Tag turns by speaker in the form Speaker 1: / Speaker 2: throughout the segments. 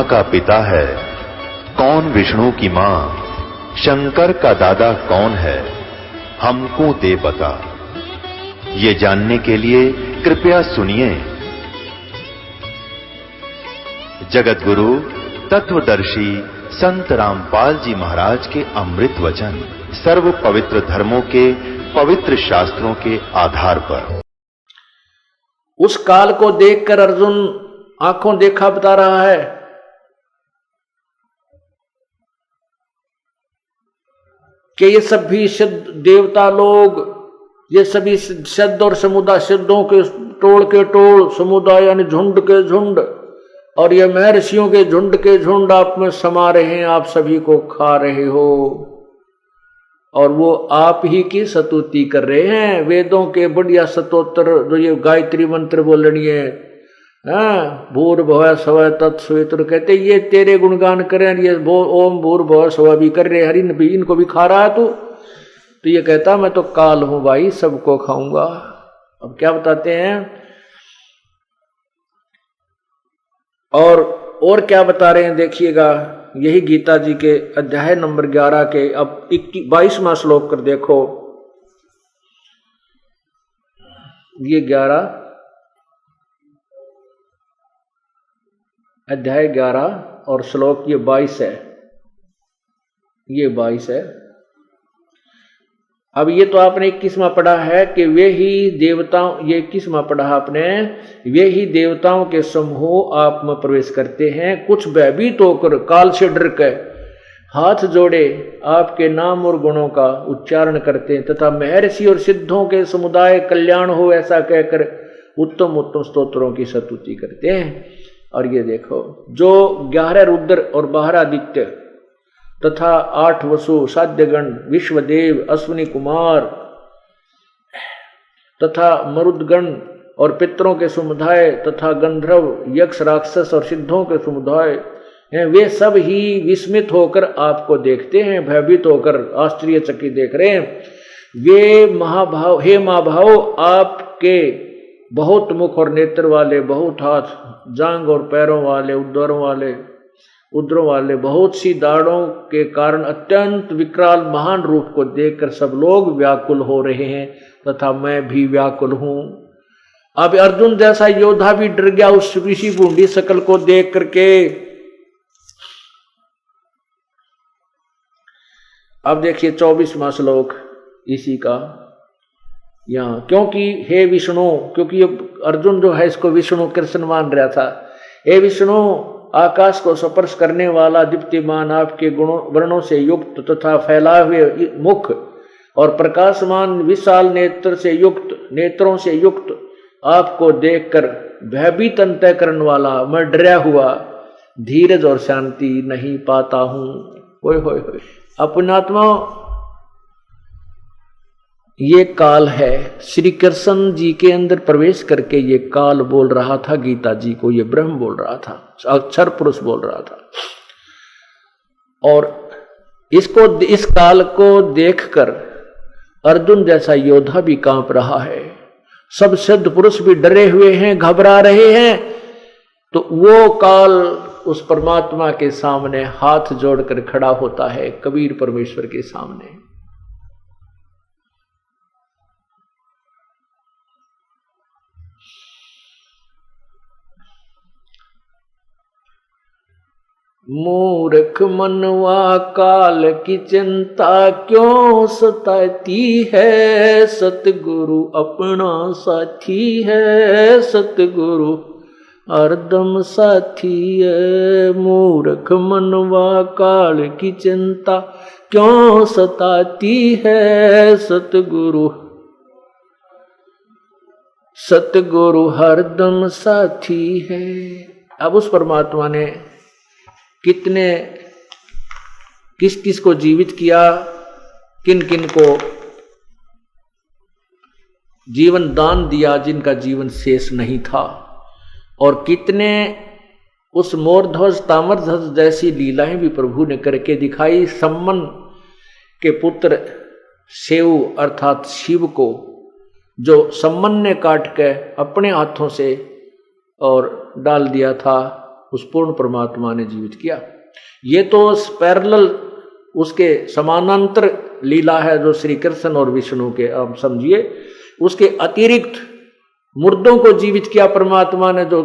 Speaker 1: का पिता है, कौन विष्णु की मां, शंकर का दादा कौन है, हमको दे बता। ये जानने के लिए कृपया सुनिए। जगत गुरु तत्वदर्शी संत रामपाल जी महाराज के अमृत वचन सर्व पवित्र धर्मों के पवित्र शास्त्रों के आधार पर।
Speaker 2: उस काल को देखकर अर्जुन आंखों देखा बता रहा है कि ये सभी सिद्ध देवता लोग, ये सभी सिद्ध और समुदाय, सिद्धों के टोल समुदाय यानी झुंड के झुंड, और ये महर्षियों के झुंड के झुंड आप में समा रहे हैं, आप सभी को खा रहे हो, और वो आप ही की स्तुति कर रहे हैं। वेदों के बढ़िया स्तोत्र जो ये गायत्री मंत्र बोल रही है, भूर्भुवः स्वः तत्सवितुर्वरेण्यं, कहते ये तेरे गुणगान करें, ये ओम भूर्भुवः स्वः भी कर रहे, हरिन भी इनको भी खा रहा है तू। तो ये कहता मैं तो काल हूं भाई, सबको खाऊंगा। अब क्या बताते हैं और क्या बता रहे हैं देखिएगा, यही गीता जी के अध्याय नंबर 11 के अब 22वां श्लोक कर देखो। ये 11 अध्याय 11 और श्लोक ये 22 है, ये 22 है। अब ये तो आपने 21वां पढ़ा है कि वे ही देवताओं, ये 21वां पढ़ा आपने, वे ही देवताओं के समूह आप में प्रवेश करते हैं, कुछ भयभीत होकर काल से डर के हाथ जोड़े आपके नाम और गुणों का उच्चारण करते हैं, तथा महर्षि और सिद्धों के समुदाय कल्याण हो ऐसा कहकर उत्तम उत्तम स्तोत्रों की स्तुति करते हैं। और ये देखो जो 11 रुद्र और 12 आदित्य तथा 8 वसु, साध्यगण, विश्वदेव, अश्विनी कुमार तथा मरुदगण और पितरों के समुदाय तथा गंधर्व, यक्ष, राक्षस और सिद्धों के समुदाय हैं, वे सब ही विस्मित होकर आपको देखते हैं, भयभीत होकर आश्चर्यचकित देख रहे हैं। वे महाभाव, हे महाभाव, आपके बहुत मुख और नेत्र वाले, बहुत हाथ, जांग और पैरों वाले, उदरों वाले, बहुत सी दाढ़ों के कारण अत्यंत विकराल महान रूप को देखकर सब लोग व्याकुल हो रहे हैं, तथा मैं भी व्याकुल हूं। अब अर्जुन जैसा योद्धा भी डर गया उस ऋषि बूंदी शकल को देख करके। अब देखिए 24वां श्लोक इसी का यहां, क्योंकि हे विष्णु, क्योंकि अर्जुन जो है इसको विष्णु कृष्ण मान रहा था। हे विष्णु, आकाश को स्पर्श करने वाला दीप्तिमान, आपके गुणों वर्णों से युक्त तथा फैलाए हुए मुख और प्रकाशमान विशाल नेत्रों से युक्त आपको देखकर भयभीत अंतःकरण वाला मैं डरा हुआ धीरज और शांति नहीं पाता हूं। होय होय होय, अपनात्मा ये काल है। श्री कृष्ण जी के अंदर प्रवेश करके ये काल बोल रहा था गीता जी को, ये ब्रह्म बोल रहा था, अक्षर पुरुष बोल रहा था। और इस काल को देखकर अर्जुन जैसा योद्धा भी कांप रहा है, सब सिद्ध पुरुष भी डरे हुए हैं, घबरा रहे हैं। तो वो काल उस परमात्मा के सामने हाथ जोड़कर खड़ा होता है, कबीर परमेश्वर के सामने। मूर्ख मनवा काल की चिंता क्यों सताती है, सतगुरु अपना साथी है, सतगुरु हरदम साथी है। मूर्ख मनवा काल की चिंता क्यों सताती है, सतगुरु हरदम साथी है। अब उस परमात्मा ने किस किस को जीवित किया, किन किन को जीवन दान दिया जिनका जीवन शेष नहीं था, और कितने उस मोरध्वज ताम्रध्वज जैसी लीलाएं भी प्रभु ने करके दिखाई। सम्मन के पुत्र सेऊ अर्थात शिव को जो सम्मन ने काट के अपने हाथों से और डाल दिया था, उस पूर्ण परमात्मा ने जीवित किया। ये तो पैरेलल उसके समानांतर लीला है जो श्री कृष्ण और विष्णु के, आप समझिए। उसके अतिरिक्त मुर्दों को जीवित किया परमात्मा ने, जो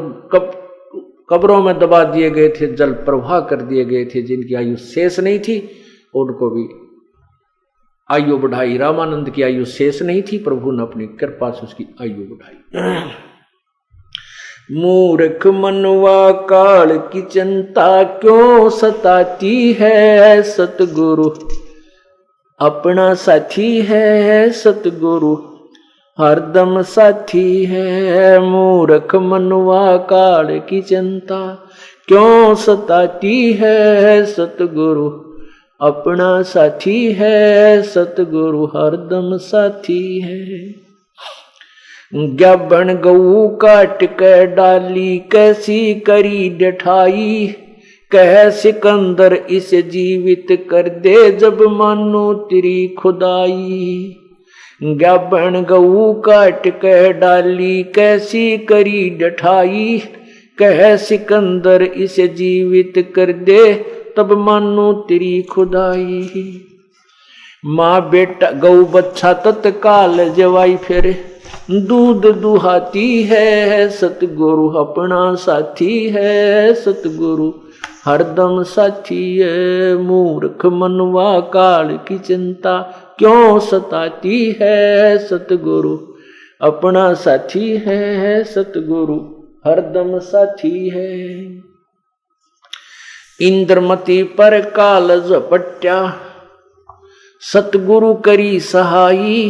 Speaker 2: कब्रों में दबा दिए गए थे, जल प्रवाह कर दिए गए थे, जिनकी आयु शेष नहीं थी, उनको भी आयु बढ़ाई। रामानंद की आयु शेष नहीं थी, प्रभु ने अपनी कृपा से उसकी आयु बढ़ाई। मूर्ख मनवा काल की चिंता क्यों सताती है, सतगुरु अपना साथी है, सतगुरु हरदम साथी है। मूर्ख मनवा काल की चिंता क्यों सताती है, सतगुरु अपना साथी है, सतगुरु हरदम साथी है। ज्ञाबन गऊ काट के डाली कैसी करी डठाई, कह सिकंदर इसे जीवित कर दे जब मानो तेरी खुदाई। ज्ञाबन गऊ काट के डाली कैसी करी डठाई, कह सिकंदर इसे जीवित कर दे तब मानो तेरी खुदाई। माँ बेटा गऊ बच्चा तत्काल जवाई फिर दूध दुहाती है, सतगुरु अपना साथी है, सतगुरु हरदम साथी है। मूर्ख मनवा काल की चिंता क्यों सताती है, सतगुरु अपना साथी है, सतगुरु हरदम साथी है। इंद्रमती पर काल झपट्या सतगुरु करी सहाई,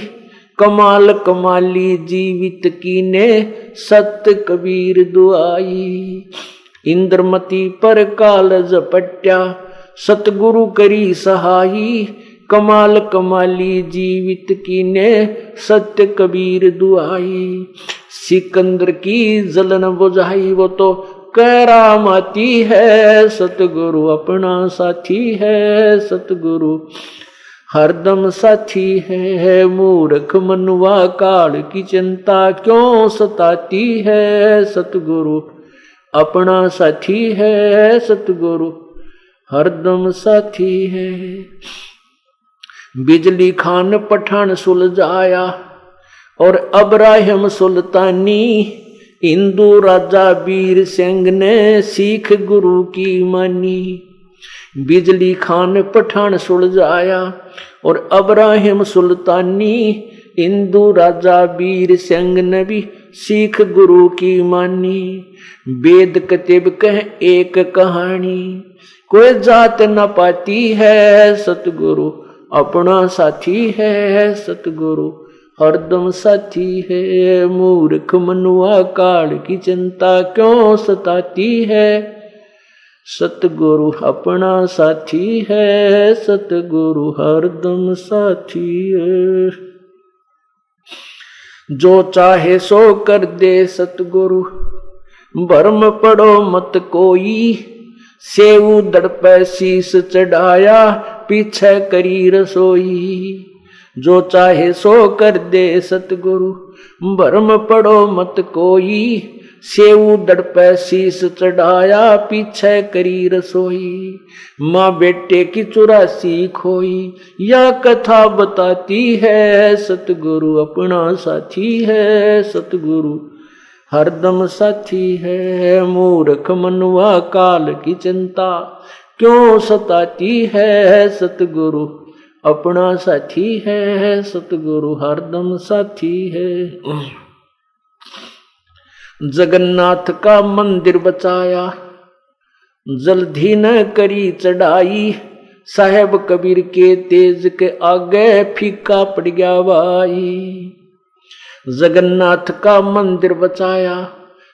Speaker 2: कमाल कमाली जीवित कीने सत्य कबीर दुआई। इंद्रमती पर काल झपट्या सतगुरु करी सहाई, कमाल कमाली जीवित कीने सत्य कबीर दुआई। सिकंदर की जलन बुझाई वो तो करामाती है, सतगुरु अपना साथी है, सतगुरु हरदम साथी है। मूर्ख मनवा काल की चिंता क्यों सताती है, सतगुरु अपना साथी है, सतगुरु हरदम साथी है। बिजली खान पठान सुलझाया और अब्राहिम सुल्तानी, हिंदू राजा वीर सिंह ने सीख गुरु की मानी। बिजली खान पठान सुलझाया और अब्राहिम सुल्तानी, हिंदू राजा वीर सिंह ने भी सीख गुरु की मानी। वेद कतिब कह एक कहानी, कोई जात न पाती है, सतगुरु अपना साथी है, सतगुरु हरदम साथी है। मूर्ख मनुआ काल की चिंता क्यों सताती है, सतगुरु अपना साथी है, सतगुरु हरदम साथी है। जो चाहे सो कर दे सतगुरु, भरम पड़ो मत कोई। सेऊ दड़ पे शीस चढ़ाया, पीछे करी रसोई। जो चाहे सो कर दे सतगुरु, भरम पड़ो मत कोई। सेऊ दड़ पे शीस चढ़ाया, पीछे करी रसोई। माँ बेटे की 84 खोई, यह कथा बताती है, सतगुरु अपना साथी है, सतगुरु हरदम साथी है। मूर्ख मनुआ काल की चिंता क्यों सताती है, सतगुरु अपना साथी है, सतगुरु हरदम साथी है। जगन्नाथ का मंदिर बचाया, जल्दी न करी चढ़ाई। साहेब कबीर के तेज के आगे फीका पड़ गया भाई। जगन्नाथ का मंदिर बचाया,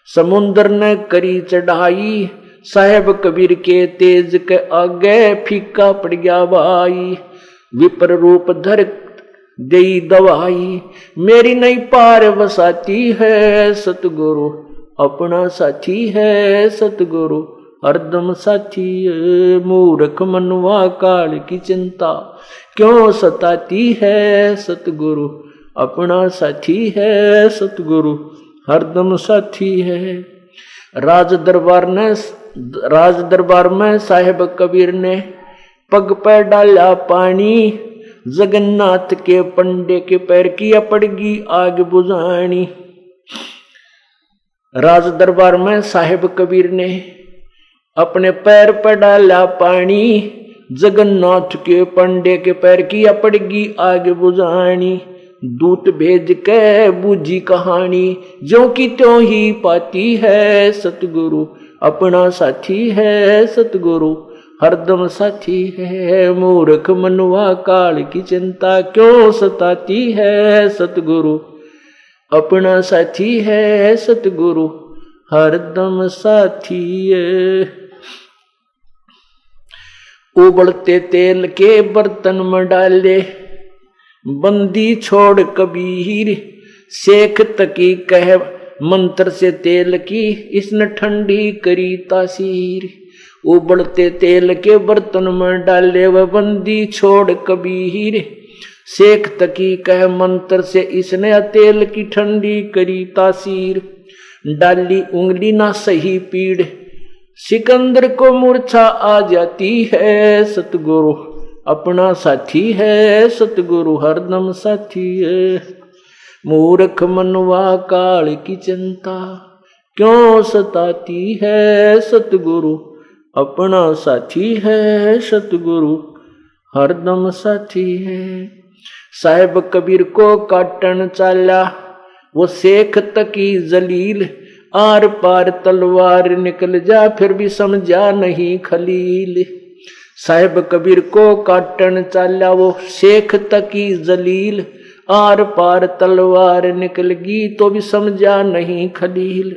Speaker 2: समुद्र ने करी चढ़ाई। साहेब कबीर के तेज के आगे फीका पड़ गया भाई। विपर रूप धर दई दवाई, मेरी नहीं पार बसाती है, सतगुरु अपना साथी है, सतगुरु हरदम साथी है। मूर्ख मनुआ काल की चिंता क्यों सताती है, सतगुरु अपना साथी है, सतगुरु हरदम साथी है। राज दरबार ने राज दरबार में साहेब कबीर ने पग पे डाला पानी, जगन्नाथ के पंडे के पैर किया पड़गी आग बुझानी। राज दरबार में साहेब कबीर ने अपने पैर पर डाला पानी, जगन्नाथ के पंडे के पैर किया पड़गी आग बुझानी। दूत भेज के बूझी कहानी, जो की त्यों ही पाती है सतगुरु अपना साथी है। सतगुरु हरदम साथी है, मूर्ख मनुआ काल की चिंता क्यों सताती है। सतगुरु अपना साथी है, सतगुरु हरदम साथी है। उबलते तेल के बर्तन में डाले, बंदी छोड़ कबीर, शेख तकी कह मंत्र से तेल की, इसने ठंडी करी तासीर। उबलते तेल के बर्तन में डाले वह बंदी छोड़ कबीर, शेख तकी कह मंत्र से इसने तेल की ठंडी करी तासीर। डाली उंगली ना सही पीड़, सिकंदर को मूर्छा आ जाती है। सतगुरु अपना साथी है, सतगुरु हरदम साथी है। मूर्ख मनवा काल की चिंता क्यों सताती है। सतगुरु अपना साथी है, सतगुरु हरदम साथी है। साहेब कबीर को काटन चाला, वो शेख तकी जलील, आर पार तलवार निकल जा फिर भी समझा नहीं खलील। साहेब कबीर को काटन चाला, वो शेख तकी जलील, आर पार तलवार निकलगी तो भी समझा नहीं खलील।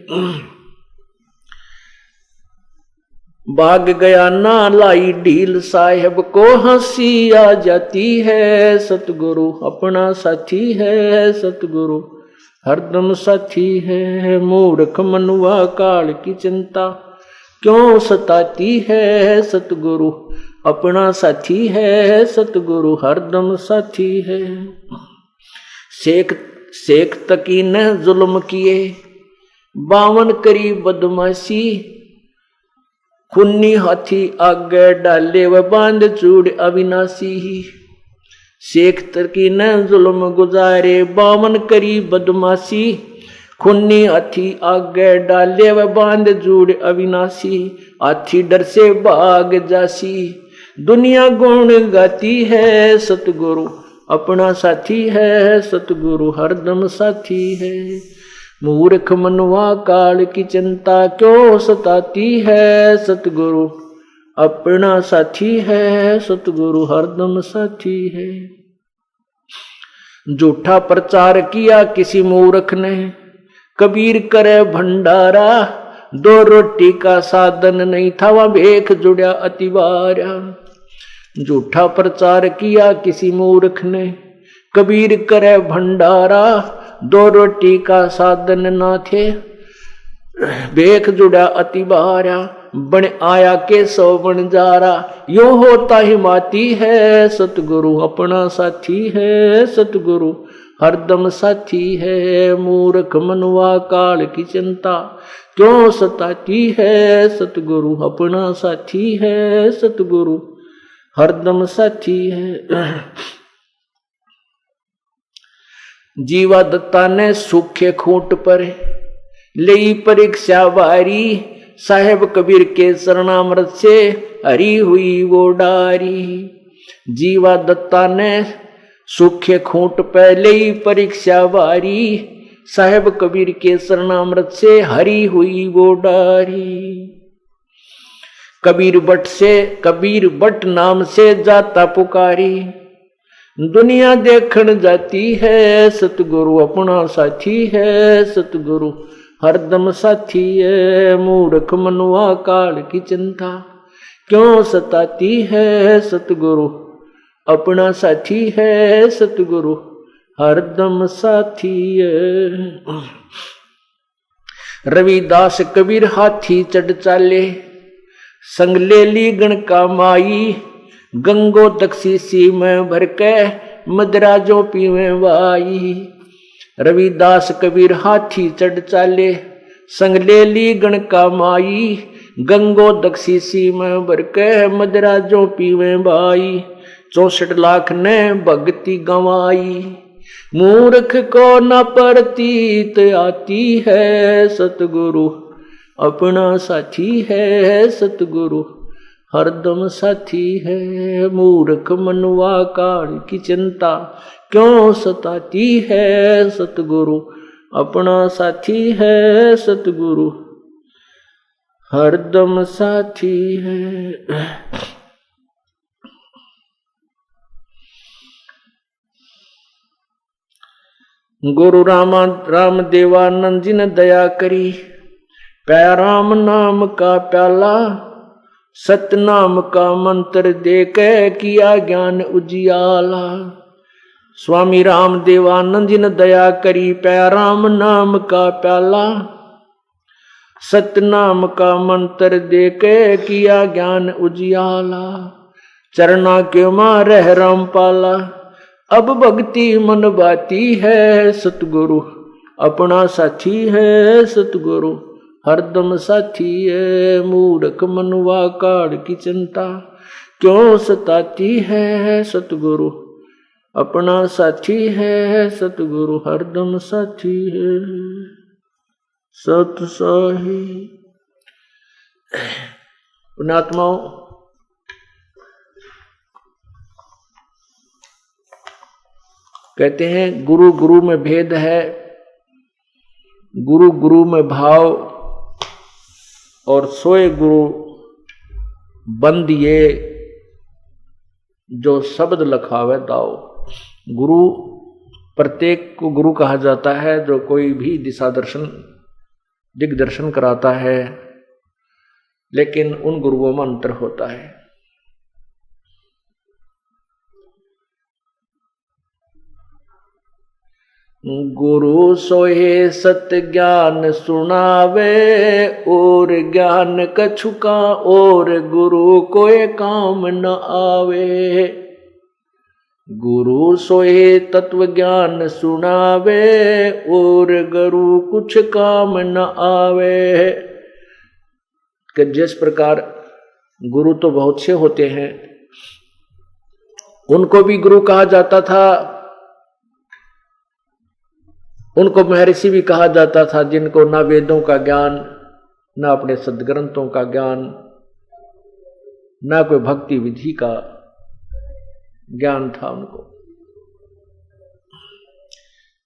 Speaker 2: भाग गया ना लाई ढील, साहेब को हंसी आ जाती है। सतगुरु अपना साथी है, सतगुरु हरदम साथी है। मूर्ख मनुआ काल की चिंता क्यों सताती है। सतगुरु अपना साथी है, सतगुरु हरदम साथी है। शेख तकी ने जुल्म किए, 52 करी बदमाशी, खुन्नी हाथी आगे डाले व बांध चूड़ अविनाशी। शेख तकी ने जुल्म गुजारे, 52 करी बदमाशी, खुन्नी हाथी आगे डाले व बांध चूड़ अविनाशी। हाथी डर से भाग जासी, दुनिया गुण गाती है। सतगुरु अपना साथी है, सतगुरु हरदम साथी है। मूर्ख मनवा काल की चिंता क्यों सताती है। सतगुरु अपना साथी है, सतगुरु हरदम साथी है। झूठा प्रचार किया किसी मूर्ख ने, कबीर करे भंडारा, 2 रोटी का साधन नहीं था वह भेख जुड़ा अतिवारा। झूठा प्रचार किया किसी मूर्ख ने, कबीर करे भंडारा, 2 रोटी का साधन ना थे भेख जुड़ा अतिवारा। बन आया के 100 बन जारा, यो होता ही माती है। सतगुरु अपना साथी है, सतगुरु हरदम साथी है। मूर्ख मनवा काल की चिंता क्यों सताती है। सतगुरु अपना साथी है, सतगुरु हरदम साथी है। जीवा दत्ता ने सूखे खूंट पर लई परीक्षा वारी, साहेब कबीर के शरणामृत से हरी हुई वो डारी। जीवा दत्ता ने सूखे खूंट पर लई परीक्षा वारी, साहेब कबीर के शरणामृत से हरी हुई वो डारी। कबीर बट नाम से जाता पुकारी, दुनिया देखण जाती है। सतगुरु अपना साथी है, सतगुरु हरदम साथी है। मूर्ख मनुआ काल की चिंता क्यों सताती है। सतगुरु अपना साथी है, सतगुरु हरदम साथी है। रविदास कबीर हाथी चढ़ चाले, संग ले ली गण का माई, गंगो तकसीसी में भर के मदराजों पीवे वाई। रविदास कबीर हाथी चढ़ चाले, संग ले ली गण का माई, गंगोदक शीशी में भर के मदराजों पीवे भाई, 64 लाख ने भक्ति गंवाई। मूर्ख को न प्रतीत आती है, सतगुरु अपना साथी है, सतगुरु हरदम साथी है। मूर्ख मनवा काल की चिंता क्यों सताती है, सतगुरु अपना साथी है, सतगुरु हरदम साथी है। गुरु राम देवानंद जी ने दया करी, प्या राम नाम का प्याला, सतनाम का मंत्र दे के किया ज्ञान उजियाला। स्वामी राम देवानंद जी ने दया करी, प्या राम नाम का प्याला, सतनाम का मंत्र दे के किया ज्ञान उजियाला। चरना के मारे रामपाला, अब भक्ति मन बाती है, सतगुरु अपना साथी है, सतगुरु हरदम साथी है। मूर्ख मनवा काल की चिंता क्यों सताती है, सतगुरु अपना साथी है, सतगुरु हरदम साथी है। सत साही पुण्यात्माओं, कहते हैं गुरु गुरु में भेद है, गुरु गुरु में भाव, और सोए गुरु बंद ये जो शब्द लखावे दाओ। गुरु प्रत्येक को गुरु कहा जाता है जो कोई भी दिशा दर्शन दिग्दर्शन कराता है, लेकिन उन गुरुओं में अंतर होता है। गुरु सोहे सत ज्ञान सुनावे, और ज्ञान कछुका और गुरु कोई काम न आवे। गुरु सोहे तत्व ज्ञान सुनावे, और गुरु कुछ काम न आवे। कि जिस प्रकार गुरु तो बहुत से होते हैं, उनको भी गुरु कहा जाता था, उनको महर्षि भी कहा जाता था, जिनको ना वेदों का ज्ञान, ना अपने सदग्रंथों का ज्ञान, ना कोई भक्ति विधि का ज्ञान था उनको।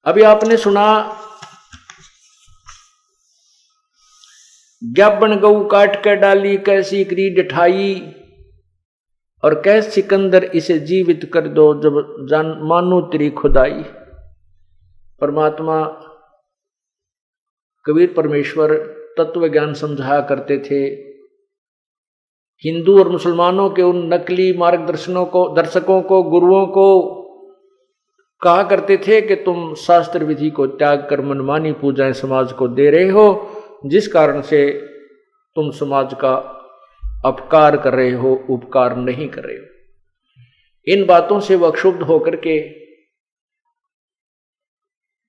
Speaker 2: अभी आपने सुना, ज्ञापन गऊ काट कर डाली, कैसी क्रीड ठाई, और कैसे सिकंदर इसे जीवित कर दो, जब जान मानो तेरी खुदाई। परमात्मा कबीर परमेश्वर तत्व ज्ञान समझाया करते थे। हिंदू और मुसलमानों के उन नकली दर्शकों को, गुरुओं को कहा करते थे कि तुम शास्त्र विधि को त्याग कर मनमानी पूजाएं समाज को दे रहे हो, जिस कारण से तुम समाज का अपकार कर रहे हो, उपकार नहीं कर रहे हो। इन बातों से वह क्षुब्ध होकर के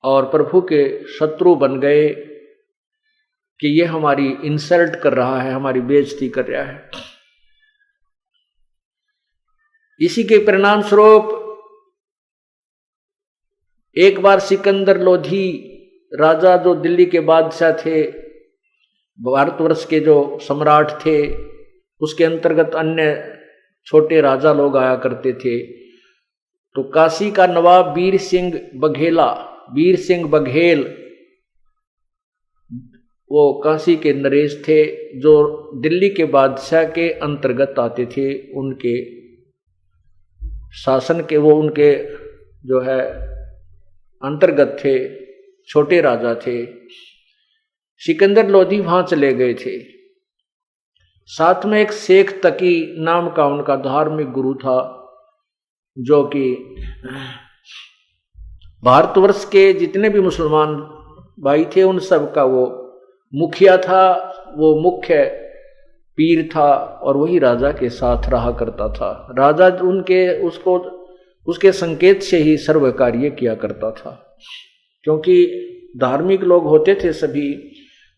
Speaker 2: और प्रभु के शत्रु बन गए कि ये हमारी इंसल्ट कर रहा है, हमारी बेइज्जती कर रहा है। इसी के परिणाम स्वरूप एक बार सिकंदर लोधी राजा, जो दिल्ली के बादशाह थे, भारतवर्ष के जो सम्राट थे, उसके अंतर्गत अन्य छोटे राजा लोग आया करते थे। तो काशी का नवाब वीर सिंह बघेल, वो काशी के नरेश थे, जो दिल्ली के बादशाह के अंतर्गत आते थे। उनके शासन के वो उनके जो है अंतर्गत थे, छोटे राजा थे। सिकंदर लोधी वहां चले गए थे। साथ में एक शेख तकी नाम का उनका धार्मिक गुरु था, जो कि भारतवर्ष के जितने भी मुसलमान भाई थे उन सब का वो मुखिया था, वो मुख्य पीर था, और वही राजा के साथ रहा करता था। राजा उसके संकेत से ही सर्व कार्य किया करता था, क्योंकि धार्मिक लोग होते थे सभी,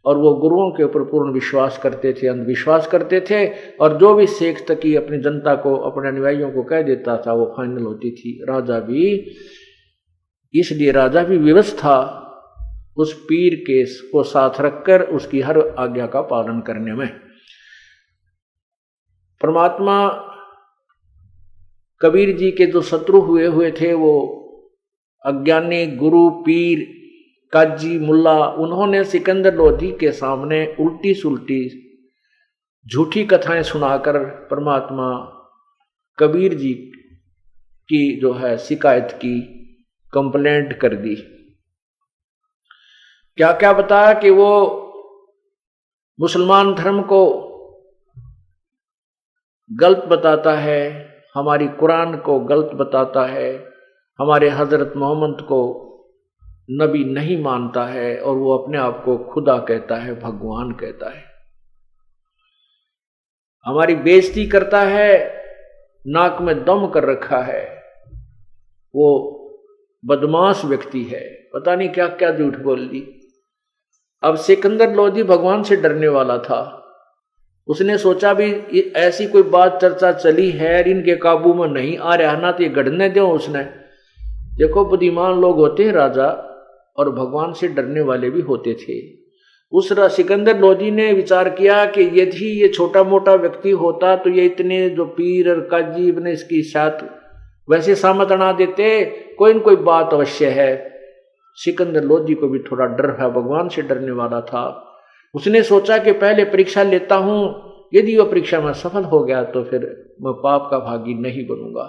Speaker 2: और वो गुरुओं के ऊपर पूर्ण विश्वास करते थे, अंधविश्वास करते थे, और जो भी शेख तकी अपनी जनता को, अपने अनुयायियों को कह देता था वो फाइनल होती थी। राजा भी, इसलिए राजा भी विवश था उस पीर के को साथ रखकर उसकी हर आज्ञा का पालन करने में। परमात्मा कबीर जी के जो शत्रु हुए थे वो अज्ञानी गुरु, पीर, काजी, मुल्ला, उन्होंने सिकंदर लोधी के सामने उल्टी सुल्टी झूठी कथाएं सुनाकर परमात्मा कबीर जी की जो है शिकायत की, कंप्लेंट कर दी। क्या क्या बताया कि वो मुसलमान धर्म को गलत बताता है, हमारी कुरान को गलत बताता है, हमारे हजरत मोहम्मद को नबी नहीं मानता है, और वो अपने आप को खुदा कहता है, भगवान कहता है, हमारी बेइज्जती करता है, नाक में दम कर रखा है, वो बदमाश व्यक्ति है, पता नहीं क्या क्या झूठ बोल दी। अब सिकंदर लोधी भगवान से डरने वाला था, उसने सोचा भी ऐसी कोई बात चर्चा चली है, इनके काबू में नहीं आ रहा ना, तो ये गढ़ने दो। उसने देखो बुद्धिमान लोग होते हैं राजा, और भगवान से डरने वाले भी होते थे। उस सिकंदर लोधी ने विचार किया कि यदि ये छोटा मोटा व्यक्ति होता तो ये इतने जो पीर और काजी ने इसकी साथ वैसे सामत अड़ा देते, कोई न कोई बात अवश्य है। सिकंदर लोधी को भी थोड़ा डर है, भगवान से डरने वाला था। उसने सोचा कि पहले परीक्षा लेता हूं, यदि वह परीक्षा में सफल हो गया तो फिर मैं पाप का भागी नहीं बनूंगा।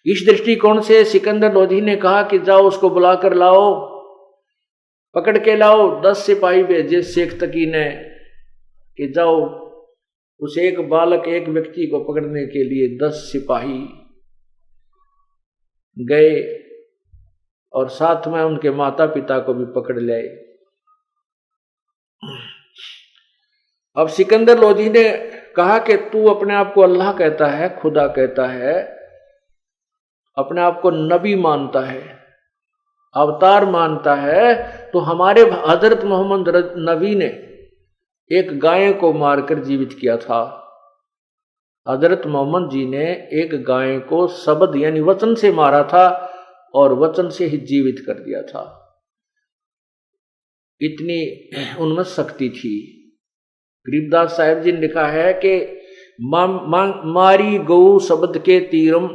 Speaker 2: इस दृष्टिकोण से सिकंदर लोधी ने कहा कि जाओ उसको बुला कर लाओ, पकड़ के लाओ। 10 सिपाही भेजे शेख तकी ने कि जाओ उस एक बालक, एक व्यक्ति को पकड़ने के लिए 10 सिपाही गए, और साथ में उनके माता पिता को भी पकड़ ले। अब सिकंदर लोधी ने कहा कि तू अपने आप को अल्लाह कहता है, खुदा कहता है, अपने आप को नबी मानता है, अवतार मानता है, तो हमारे हजरत मोहम्मद नबी ने एक गाय को मारकर जीवित किया था। हजरत मोहम्मद जी ने एक गाय को शब्द यानी वचन से मारा था, और वचन से ही जीवित कर दिया था। इतनी उनमें शक्ति थी। गरीबदास साहिब जी ने लिखा है कि मारी गऊ शब्द के तीरम,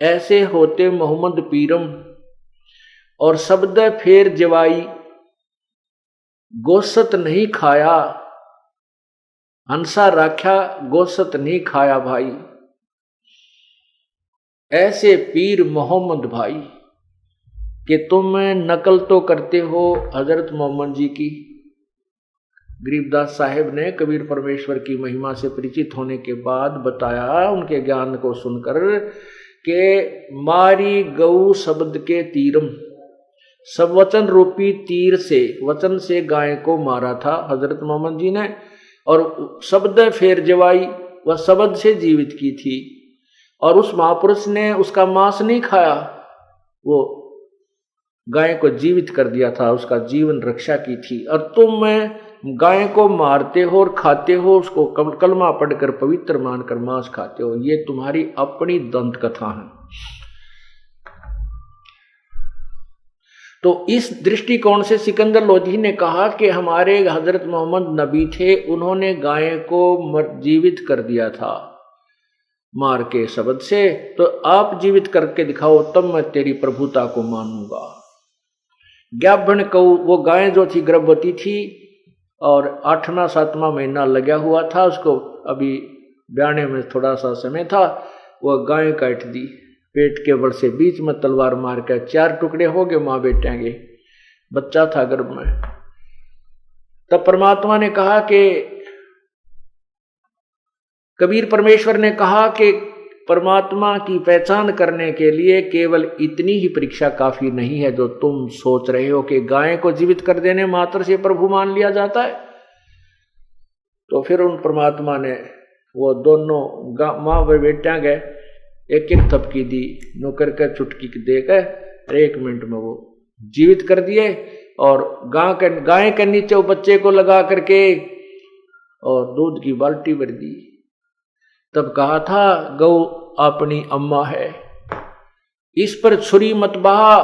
Speaker 2: ऐसे होते मोहम्मद पीरम, और शब्द फेर जवाई, गोसत नहीं खाया, हंसा राख्या गोसत नहीं खाया भाई। ऐसे पीर मोहम्मद भाई कि तुम नकल तो करते हो हजरत मोहम्मद जी की। गरीबदास साहिब ने कबीर परमेश्वर की महिमा से परिचित होने के बाद बताया, उनके ज्ञान को सुनकर, कि मारी गऊ शब्द के तीरम, सब वचन रूपी तीर से, वचन से गाय को मारा था हजरत मोहम्मद जी ने, और शब्द फेर जवाई, वह शब्द से जीवित की थी, और उस महापुरुष ने उसका मांस नहीं खाया, वो गाय को जीवित कर दिया था, उसका जीवन रक्षा की थी। और तुम गाय को मारते हो और खाते हो, उसको कलमा पढ़कर पवित्र मानकर मांस खाते हो, ये तुम्हारी अपनी दंत कथा है। तो इस दृष्टिकोण से सिकंदर लोधी ने कहा कि हमारे हजरत मोहम्मद नबी थे, उन्होंने गाय को जीवित कर दिया था मार के शब्द से, तो आप जीवित करके दिखाओ, तब मैं तेरी प्रभुता को मानूंगा। ज्ञापन कऊ, वो गाय जो थी गर्भवती थी, और 8वां 7वां महीना लगा हुआ था उसको, अभी ब्याने में थोड़ा सा समय था, वह गाय काट दी, पेट के बल से बीच में तलवार मार कर 4 टुकड़े हो गए, मां बेटेंगे, बच्चा था गर्भ में। तब परमात्मा ने कहा कि, कबीर परमेश्वर ने कहा कि परमात्मा की पहचान करने के लिए केवल इतनी ही परीक्षा काफी नहीं है जो तुम सोच रहे हो कि गाय को जीवित कर देने मात्र से प्रभु मान लिया जाता है। तो फिर उन परमात्मा ने वो दोनों माँ व बेटियां गए, एक एक थपकी दी, नौकर का चुटकी देकर 1 मिनट में वो जीवित कर दिए, और गाय के नीचे वो बच्चे को लगा करके और दूध की बाल्टी भर दी। तब कहा था गौ अपनी अम्मा है, इस पर छुरी मत बहा,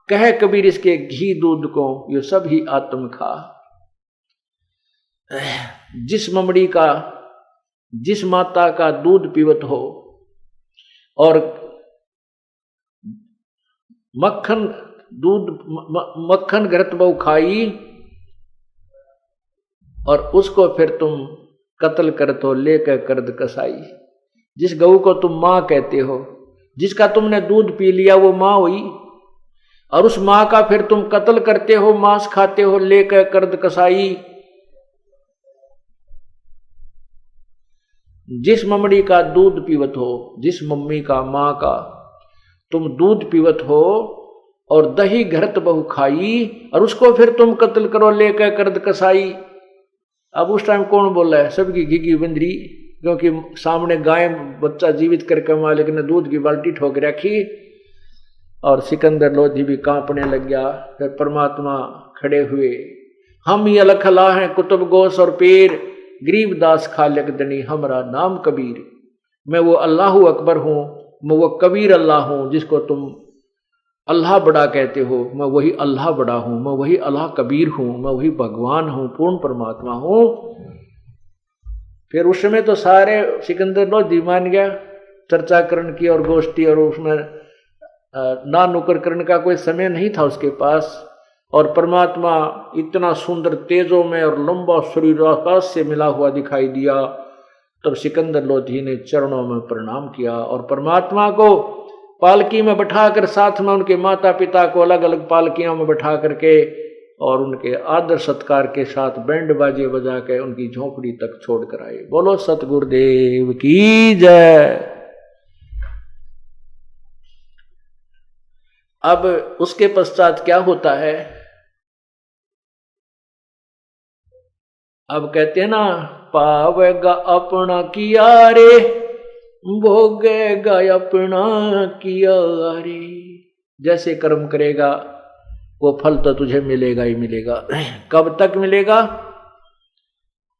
Speaker 2: कह कबीर इसके घी दूध को ये सब ही आत्म खा। जिस ममड़ी का, जिस माता का दूध पीवत हो और मक्खन दूध मक्खन घृत बहु खाई और उसको फिर तुम कत्ल कर तो लेकर कर्द कसाई। जिस गऊ को तुम मां कहते हो, जिसका तुमने दूध पी लिया वो मां हुई, और उस मां का फिर तुम कत्ल करते हो, मांस खाते हो, लेकर कर्द कसाई। जिस ममड़ी का दूध पीवत हो, जिस मम्मी का, मां का तुम दूध पीवत हो और दही घृत बहु खाई और उसको फिर तुम कत्ल करो लेकर कर्द कसाई। अब उस टाइम कौन बोल रहा है? सबकी घिघी बंदरी, क्योंकि सामने गाय बच्चा जीवित करके मालिक ने दूध की बाल्टी ठोक रखी और सिकंदर लोधी भी कांपने लग गया। फिर परमात्मा खड़े हुए, हम ये लखला हैं कुतुब गोस और पीर, गरीबदास खालिक दनी हमरा नाम कबीर। मैं वो अल्लाह अकबर हूं, मैं वो कबीर अल्लाह हूं जिसको तुम अल्लाह बड़ा कहते हो। मैं वही अल्लाह बड़ा हूं, मैं वही अल्लाह कबीर हूं, मैं वही भगवान हूं, पूर्ण परमात्मा हूं। फिर उस समय तो सारे सिकंदर लोधी मान गया, चर्चा करण की और गोष्ठी, और उसमें ना नुकर करण का कोई समय नहीं था उसके पास। और परमात्मा इतना सुंदर तेजों में और लंबा शरीर आकाश से मिला हुआ दिखाई दिया। तब सिकंदर लोधी ने चरणों में प्रणाम किया और परमात्मा को पालकी में बैठाकर, साथ में उनके माता पिता को अलग अलग पालकियों में बैठा करके और उनके आदर सत्कार के साथ बैंड बाजे बजा के उनकी झोपड़ी तक छोड़ कर आए। बोलो सतगुरुदेव की जय। अब उसके पश्चात क्या होता है? अब कहते हैं ना, पावेगा अपना किया रे, भोगेगा अपना किया रे। जैसे कर्म करेगा वो फल तो तुझे मिलेगा ही मिलेगा। कब तक मिलेगा?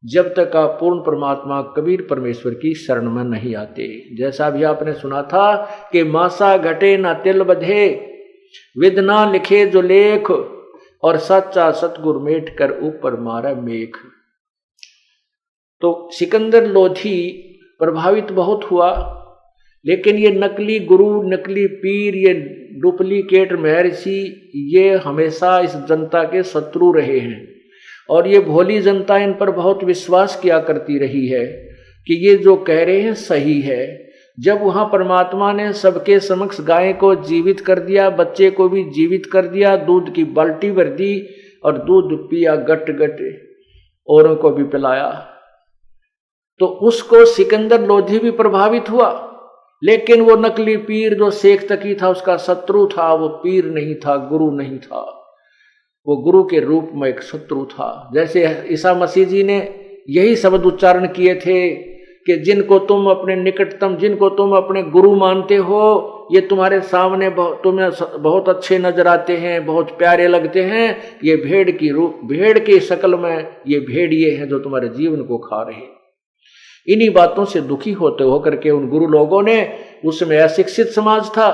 Speaker 2: जब तक आप पूर्ण परमात्मा कबीर परमेश्वर की शरण में नहीं आते। जैसा भी आपने सुना था कि मासा घटे ना तिल बधे, विद ना लिखे जो लेख, और सच्चा सतगुर मेट कर ऊपर मारा मेख। तो सिकंदर लोधी प्रभावित बहुत हुआ, लेकिन ये नकली गुरु, नकली पीर, ये डुप्लीकेट महर्षि, ये हमेशा इस जनता के शत्रु रहे हैं। और ये भोली जनता इन पर बहुत विश्वास किया करती रही है कि ये जो कह रहे हैं सही है। जब वहां परमात्मा ने सबके समक्ष गाय को जीवित कर दिया, बच्चे को भी जीवित कर दिया, दूध की बाल्टी भर दी और दूध पिया गट गट, औरों को भी पिलाया, तो उसको सिकंदर लोधी भी प्रभावित हुआ। लेकिन वो नकली पीर जो शेख तकी था उसका शत्रु था। वो पीर नहीं था, गुरु नहीं था, वो गुरु के रूप में एक शत्रु था। जैसे ईसा मसीह जी ने यही शब्द उच्चारण किए थे कि जिनको तुम अपने निकटतम, जिनको तुम अपने गुरु मानते हो, ये तुम्हारे सामने तुम्हें बहुत अच्छे नजर आते हैं, बहुत प्यारे लगते हैं, ये भेड़ की शक्ल में ये भेड़िए हैं जो तुम्हारे जीवन को खा रहे हैं। इन्हीं बातों से दुखी होते होकर के उन गुरु लोगों ने, उसमें अशिक्षित समाज था,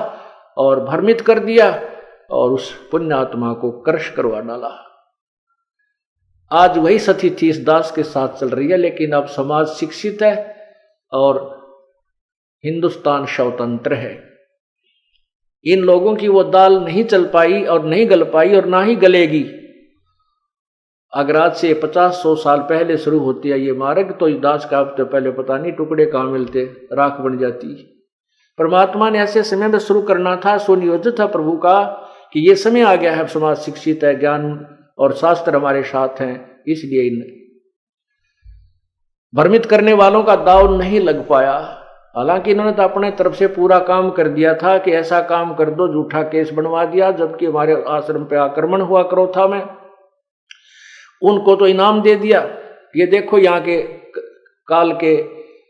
Speaker 2: और भ्रमित कर दिया और उस पुण्यात्मा को क्रश करवा डाला। आज वही स्थिति इस दास के साथ चल रही है, लेकिन अब समाज शिक्षित है और हिंदुस्तान स्वतंत्र है। इन लोगों की वो दाल नहीं चल पाई और नहीं गल पाई और ना ही गलेगी। अगर आज से 50-100 साल पहले शुरू होती है ये मार्ग, तो इस दास का हफ्ते पहले पता नहीं टुकड़े कहाँ मिलते, राख बन जाती। परमात्मा ने ऐसे समय में शुरू करना था, सुनियोजित था प्रभु का कि ये समय आ गया है, समाज शिक्षित है, ज्ञान और शास्त्र हमारे साथ हैं, इसलिए भ्रमित करने वालों का दाव नहीं लग पाया। हालांकि इन्होंने तो अपने तरफ से पूरा काम कर दिया था कि ऐसा काम कर दो, झूठा केस बनवा दिया, जबकि हमारे आश्रम पे आक्रमण हुआ करो था, मैं उनको तो इनाम दे दिया। ये देखो यहाँ के काल के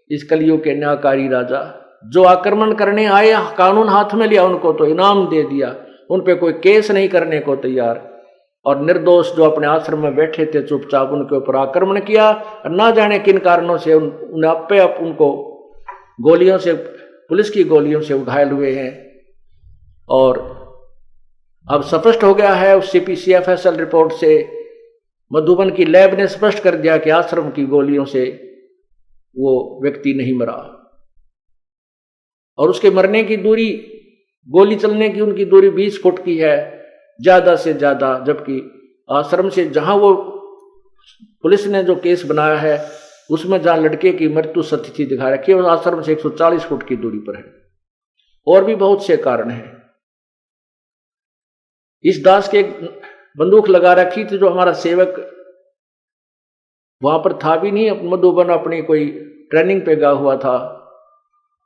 Speaker 2: इस कलियुग के न्यायकारी राजा जो आक्रमण करने आए, कानून हाथ में लिया, उनको तो इनाम दे दिया, उन पे कोई केस नहीं करने को तैयार। और निर्दोष जो अपने आश्रम में बैठे थे चुपचाप उनके ऊपर आक्रमण किया। और ना जाने किन कारणों से उन्हें अपने आप उनको गोलियों से, पुलिस की गोलियों से घायल हुए हैं। और अब स्पष्ट हो गया है उस CPCFSL रिपोर्ट से, मधुबन की लैब ने स्पष्ट कर दिया कि आश्रम की गोलियों से वो व्यक्ति नहीं मरा। और उसके मरने की दूरी, गोली चलने की उनकी दूरी 20 फुट की है ज्यादा से ज्यादा, जबकि आश्रम से जहां वो पुलिस ने जो केस बनाया है उसमें जहां लड़के की मृत्यु सत्य दिखा रखी है, उस आश्रम से 140 फुट की दूरी पर है। और भी बहुत से कारण हैं। इस दास के बंदूक लगा रखी थी जो हमारा सेवक वहां पर था भी नहीं, मधुबन अपनी कोई ट्रेनिंग पे गया हुआ था,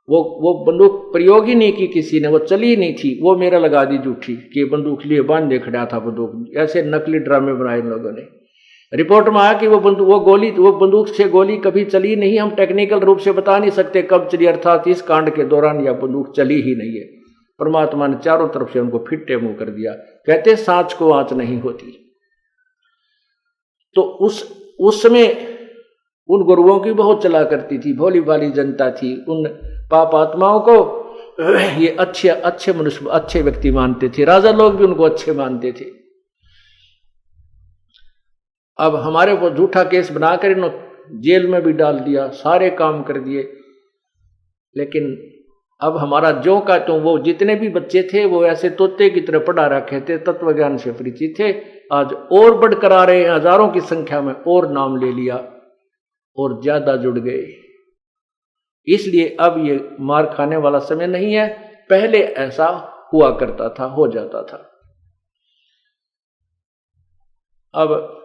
Speaker 2: वो बंदूक प्रयोग ही नहीं की किसी ने, वो चली ही नहीं थी, वो मेरा लगा दी झूठी कि बंदूक लिए बांध खड़ा था बंदूक। ऐसे नकली ड्रामे बनाए इन लोगों ने। रिपोर्ट में आया कि वो बंदूक से गोली कभी चली नहीं। हम टेक्निकल रूप से बता नहीं सकते कब चली, अर्थात इस कांड के दौरान यह बंदूक चली ही नहीं है। परमात्मा ने चारों तरफ से उनको फिट्टे मुंह कर दिया। कहते सांच को आंच नहीं होती। तो उस समय उन गुरुओं की बहुत चला करती थी, भोली भाली जनता थी। उन पाप आत्माओं को ये अच्छे मनुष्य, अच्छे व्यक्ति मानते थे। राजा लोग भी उनको अच्छे मानते थे। अब हमारे ऊपर झूठा केस बनाकर इन्होंने जेल में भी डाल दिया, सारे काम कर दिए। लेकिन अब हमारा जो का तो वो जितने भी बच्चे थे वो ऐसे तोते की तरह पढ़ा रखे थे, तत्व ज्ञान से परिचित थे। आज और बढ़कर आ रहे हैं, हजारों की संख्या में और नाम ले लिया और ज्यादा जुड़ गए। इसलिए अब ये मार खाने वाला समय नहीं है, पहले ऐसा हुआ करता था, हो जाता था। अब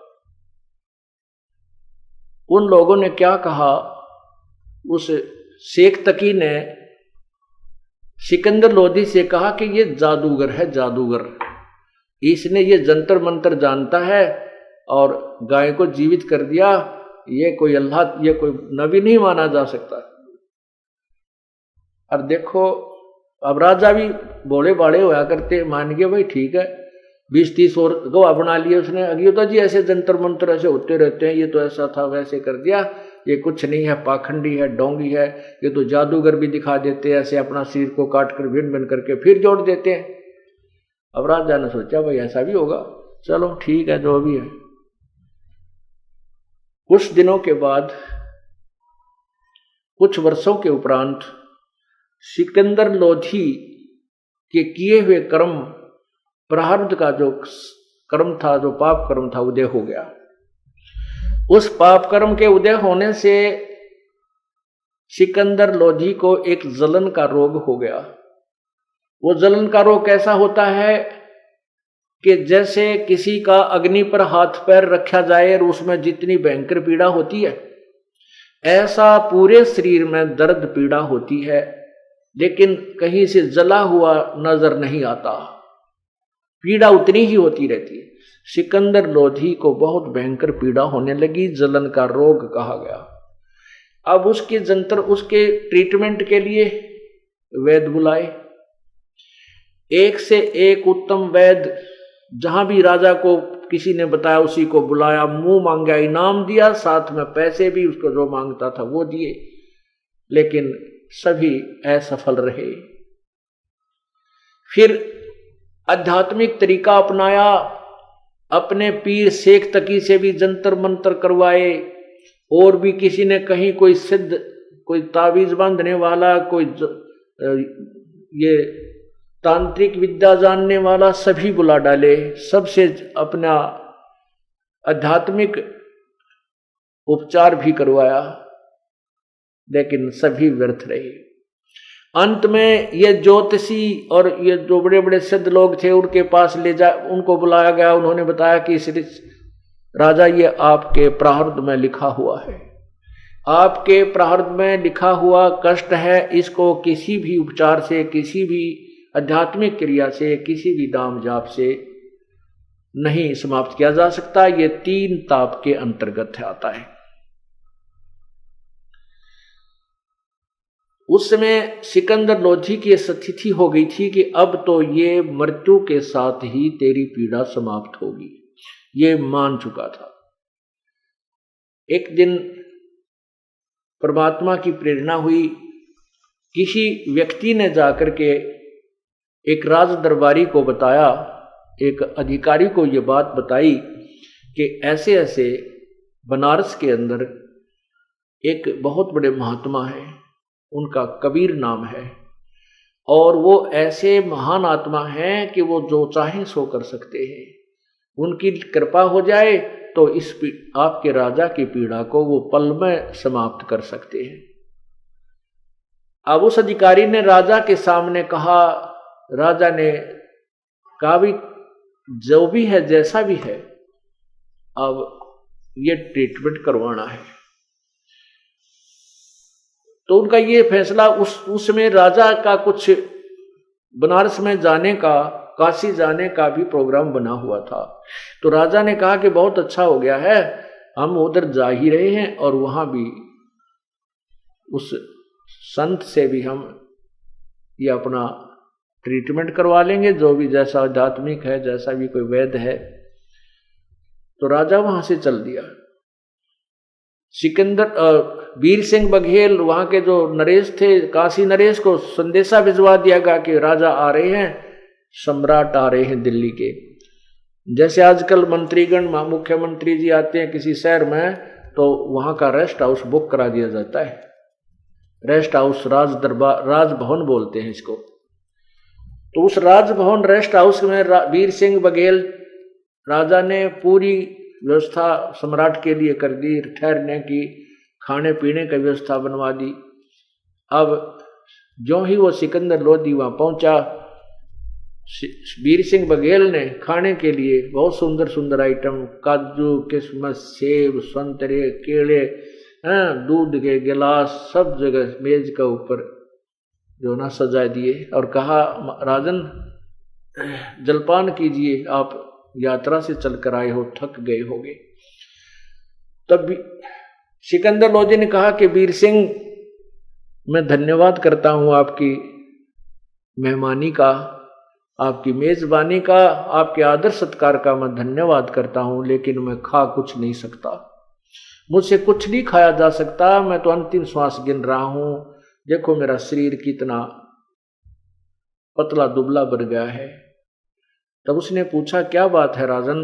Speaker 2: उन लोगों ने क्या कहा, उस शेख तकी ने सिकंदर लोधी से कहा कि ये जादूगर है, जादूगर, इसने ये जंतर मंतर जानता है और गाय को जीवित कर दिया। ये कोई अल्लाह, ये कोई नबी नहीं माना जा सकता। और देखो अब राजा भी भोले भाले होया करते, मान गए भाई ठीक है, 20-30 और गवाह बना लिए उसने। अगियोता जी ऐसे जंतर मंतर ऐसे होते रहते हैं, ये तो ऐसा था वैसे कर दिया, ये कुछ नहीं है, पाखंडी है, डोंगी है, ये तो जादूगर भी दिखा देते हैं, ऐसे अपना सिर को काट कर भिन्न भिन्न करके फिर जोड़ देते हैं। अब राजा ने सोचा भाई ऐसा भी होगा, चलो ठीक है जो भी है। कुछ दिनों के बाद, कुछ वर्षों के उपरांत सिकंदर लोधी के किए हुए कर्म, प्रारब्ध का जो कर्म था, जो पाप कर्म था, उदय हो गया। उस पाप कर्म के उदय होने से सिकंदर लोधी को एक जलन का रोग हो गया। वो जलन का रोग कैसा होता है कि जैसे किसी का अग्नि पर हाथ पैर रखा जाए और उसमें जितनी भयंकर पीड़ा होती है, ऐसा पूरे शरीर में दर्द पीड़ा होती है, लेकिन कहीं से जला हुआ नजर नहीं आता, पीड़ा उतनी ही होती रहती है। सिकंदर लोधी को बहुत भयंकर पीड़ा होने लगी, जलन का रोग कहा गया। अब उसके ट्रीटमेंट के लिए वैद्य बुलाए, एक से एक उत्तम वैद्य, जहां भी राजा को किसी ने बताया उसी को बुलाया, मुंह मांगा इनाम दिया, साथ में पैसे भी उसको जो मांगता था वो दिए, लेकिन सभी असफल रहे। फिर आध्यात्मिक तरीका अपनाया, अपने पीर शेख तकी से भी जंतर मंतर करवाए, और भी किसी ने कहीं कोई सिद्ध, कोई तावीज बांधने वाला, कोई ये तांत्रिक विद्या जानने वाला, सभी बुला डाले, सबसे अपना आध्यात्मिक उपचार भी करवाया, लेकिन सभी व्यर्थ रहे। अंत में ये ज्योतिषी और ये जो बड़े बड़े सिद्ध लोग थे उनके पास उनको बुलाया गया। उन्होंने बताया कि श्री राजा, ये आपके प्रारब्ध में लिखा हुआ है, आपके प्रारब्ध में लिखा हुआ कष्ट है, इसको किसी भी उपचार से, किसी भी आध्यात्मिक क्रिया से, किसी भी नाम जाप से नहीं समाप्त किया जा सकता। ये 3 ताप के अंतर्गत आता है। उस समय सिकंदर लोधी की स्थिति हो गई थी कि अब तो ये मृत्यु के साथ ही तेरी पीड़ा समाप्त होगी। ये मान चुका था। एक दिन परमात्मा की प्रेरणा हुई, किसी व्यक्ति ने जाकर के एक राज दरबारी को बताया, एक अधिकारी को ये बात बताई कि ऐसे ऐसे बनारस के अंदर एक बहुत बड़े महात्मा है, उनका कबीर नाम है, और वो ऐसे महान आत्मा हैं कि वो जो चाहें सो कर सकते हैं। उनकी कृपा हो जाए तो इस आपके राजा की पीड़ा को वो पल में समाप्त कर सकते हैं। अब उस अधिकारी ने राजा के सामने कहा, राजा ने कहा भी जो भी है जैसा भी है, अब ये ट्रीटमेंट करवाना है। तो उनका ये फैसला, उसमें राजा का कुछ बनारस में जाने का, काशी जाने का भी प्रोग्राम बना हुआ था। तो राजा ने कहा कि बहुत अच्छा हो गया है, हम उधर जा ही रहे हैं और वहां भी उस संत से भी हम ये अपना ट्रीटमेंट करवा लेंगे, जो भी जैसा आध्यात्मिक है, जैसा भी कोई वैद्य है। तो राजा वहां से चल दिया। वीर सिंह बघेल वहां के जो नरेश थे, काशी नरेश को संदेशा भिजवा दिया गया कि राजा आ रहे हैं, सम्राट आ रहे हैं दिल्ली के। जैसे आजकल मंत्रीगण, मुख्यमंत्री जी आते हैं किसी शहर में, तो वहां का रेस्ट हाउस बुक करा दिया जाता है। रेस्ट हाउस, राज दरबार, राजभवन बोलते हैं इसको। तो उस राजभवन रेस्ट हाउस में वीर सिंह बघेल राजा ने पूरी व्यवस्था सम्राट के लिए कर दी, ठहरने की, खाने पीने की व्यवस्था बनवा दी। अब जो ही वो सिकंदर लोधी वहां पहुंचा, वीर सिंह बघेल ने खाने के लिए बहुत सुंदर सुंदर आइटम, काजू, किशमिश, सेब, संतरे, केले, दूध के गिलास सब जगह मेज के ऊपर जो ना सजा दिए, और कहा, राजन जलपान कीजिए, आप यात्रा से चलकर आए हो, थक गए होगे। तब भी सिकंदर लोधी ने कहा कि वीर सिंह, मैं धन्यवाद करता हूं आपकी मेहमानी का, आपकी मेजबानी का, आपके आदर सत्कार का मैं धन्यवाद करता हूं, लेकिन मैं खा कुछ नहीं सकता, मुझसे कुछ नहीं खाया जा सकता, मैं तो अंतिम श्वास गिन रहा हूं। देखो मेरा शरीर कितना पतला दुबला बन गया है। तब उसने पूछा, क्या बात है राजन?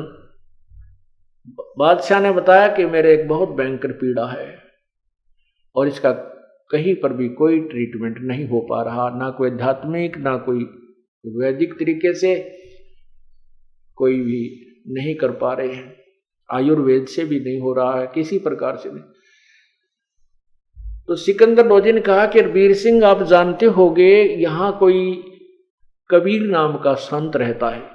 Speaker 2: बादशाह ने बताया कि मेरे एक बहुत भयंकर पीड़ा है और इसका कहीं पर भी कोई ट्रीटमेंट नहीं हो पा रहा, ना कोई आध्यात्मिक, ना कोई वैदिक तरीके से कोई भी नहीं कर पा रहे हैं, आयुर्वेद से भी नहीं हो रहा है, किसी प्रकार से नहीं। तो सिकंदर लोधी ने कहा कि वीर सिंह, आप जानते होंगे यहां कोई कबीर नाम का संत रहता है।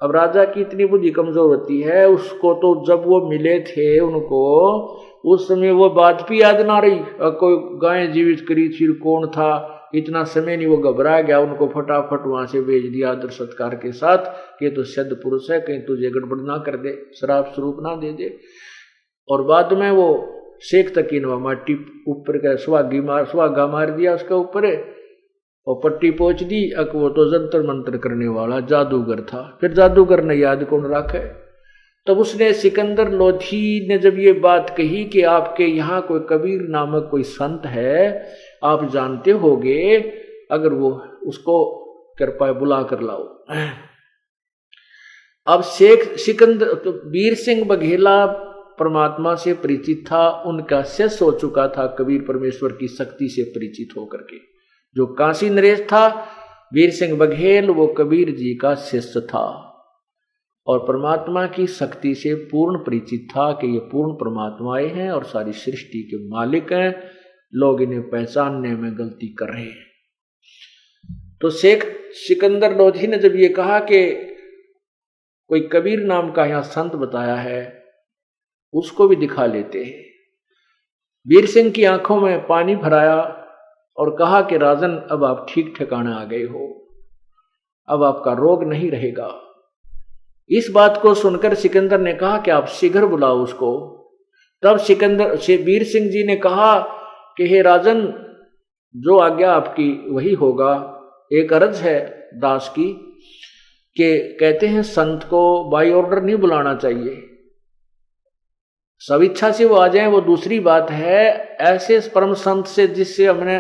Speaker 2: अब राजा की इतनी बुद्धि कमजोर होती है, उसको तो जब वो मिले थे उनको, उस समय वो बात भी याद ना रही, कोई गाय जीवित करी फिर कौन था, इतना समय नहीं, वो घबरा गया, उनको फटाफट वहां से भेज दिया आदर सत्कार के साथ कि तो सिद्ध पुरुष है, कहीं तुझे गड़बड़ ना कर दे, शराब स्वरूप ना दे दे। और बाद में वो शेख तकीनवा माटी ऊपर का सुहागा मार दिया उसके ऊपर और पट्टी पहुंच दी। अक वो तो जंतर मंत्र करने वाला जादूगर था, फिर जादूगर ने याद कौन रखे। तब उसने सिकंदर लोधी ने जब ये बात कही कि आपके यहाँ कोई कबीर नामक कोई संत है, आप जानते होगे, अगर वो उसको कृपया बुला कर लाओ। अब सिकंदर तो वीर सिंह बघेला परमात्मा से परिचित था, उनका शिष्य हो चुका था, कबीर परमेश्वर की शक्ति से परिचित होकर के। जो काशी नरेश था वीर सिंह बघेल, वो कबीर जी का शिष्य था और परमात्मा की शक्ति से पूर्ण परिचित था कि ये पूर्ण परमात्माएं हैं और सारी सृष्टि के मालिक हैं, लोग इन्हें पहचानने में गलती कर रहे हैं। तो शेख सिकंदर लोधी ने जब ये कहा कि कोई कबीर नाम का यहाँ संत बताया है, उसको भी दिखा लेते हैं। वीर सिंह की आंखों में पानी भराया और कहा कि राजन, अब आप ठीक ठिकाने आ गए हो, अब आपका रोग नहीं रहेगा। इस बात को सुनकर सिकंदर ने कहा कि आप शीघ्र बुलाओ उसको। तब सिकंदर से वीर सिंह जी ने कहा कि हे राजन, जो आज्ञा आपकी वही होगा। एक अर्ज है दास की कि कहते हैं संत को बाई ऑर्डर नहीं बुलाना चाहिए, सब इच्छा से वो आ जाए वो दूसरी बात है। ऐसे परम संत से जिससे हमने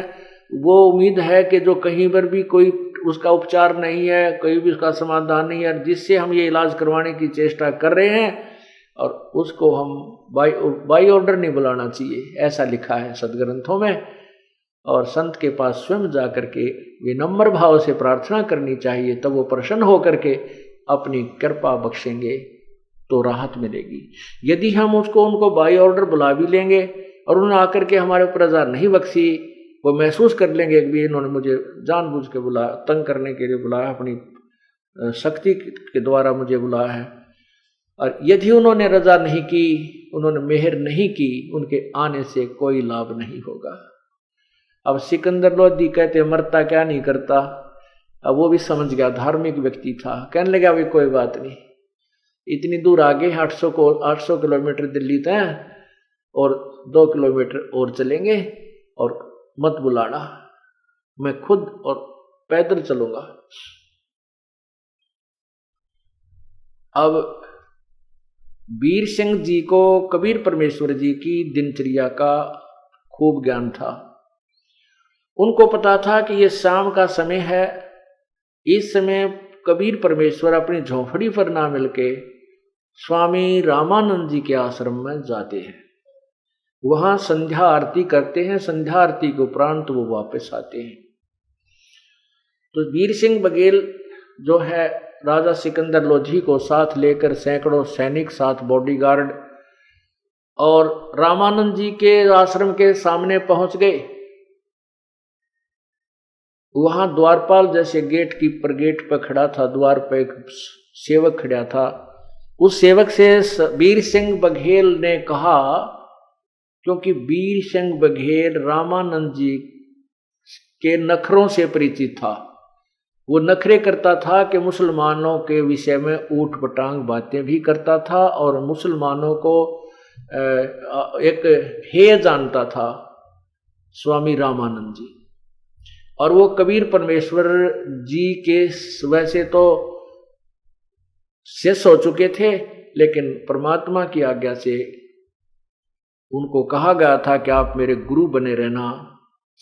Speaker 2: वो उम्मीद है कि जो कहीं पर भी कोई उसका उपचार नहीं है, कोई भी उसका समाधान नहीं है, जिससे हम ये इलाज करवाने की चेष्टा कर रहे हैं, और उसको हम बाई ऑर्डर नहीं बुलाना चाहिए, ऐसा लिखा है सदग्रंथों में। और संत के पास स्वयं जा करके विनम्र भाव से प्रार्थना करनी चाहिए, तब वो प्रसन्न होकर के अपनी कृपा बख्शेंगे तो राहत मिलेगी। यदि हम उनको बाई ऑर्डर बुला भी लेंगे और उन्होंने आकर के हमारे ऊपर रजा नहीं बख्शी, वो महसूस कर लेंगे कि इन्होंने मुझे जानबूझ के बुलाया, तंग करने के लिए बुलाया, अपनी शक्ति के द्वारा मुझे बुलाया है। और यदि उन्होंने रजा नहीं की, उन्होंने मेहर नहीं की, उनके आने से कोई लाभ नहीं होगा। अब सिकंदर लोधी कहते मरता क्या नहीं करता, अब वो भी समझ गया, धार्मिक व्यक्ति था, कहने लगा भाई कोई बात नहीं, इतनी दूर आगे 800 किलोमीटर दिल्ली तय और 2 किलोमीटर और चलेंगे, और मत बुलाना, मैं खुद और पैदल चलूंगा। अब वीर सिंह जी को कबीर परमेश्वर जी की दिनचर्या का खूब ज्ञान था। उनको पता था कि ये शाम का समय है, इस समय कबीर परमेश्वर अपनी झोंपड़ी पर ना मिलके स्वामी रामानंद जी के आश्रम में जाते हैं, वहां संध्या आरती करते हैं, संध्या आरती के उपरांत वो वापस आते हैं। तो वीर सिंह बघेल जो है राजा सिकंदर लोधी को साथ लेकर सैकड़ों सैनिक साथ बॉडीगार्ड और रामानंद जी के आश्रम के सामने पहुंच गए। वहां द्वारपाल जैसे गेट कीपर गेट पर खड़ा था, द्वार पर एक सेवक खड़ा था। उस सेवक से वीर सिंह बघेल ने कहा, क्योंकि वीर सिंह बघेल रामानंद जी के नखरों से परिचित था, वो नखरे करता था कि मुसलमानों के विषय में ऊट पटांग बातें भी करता था और मुसलमानों को एक हेय जानता था स्वामी रामानंद जी। और वो कबीर परमेश्वर जी के वैसे तो शिष्य हो चुके थे, लेकिन परमात्मा की आज्ञा से उनको कहा गया था कि आप मेरे गुरु बने रहना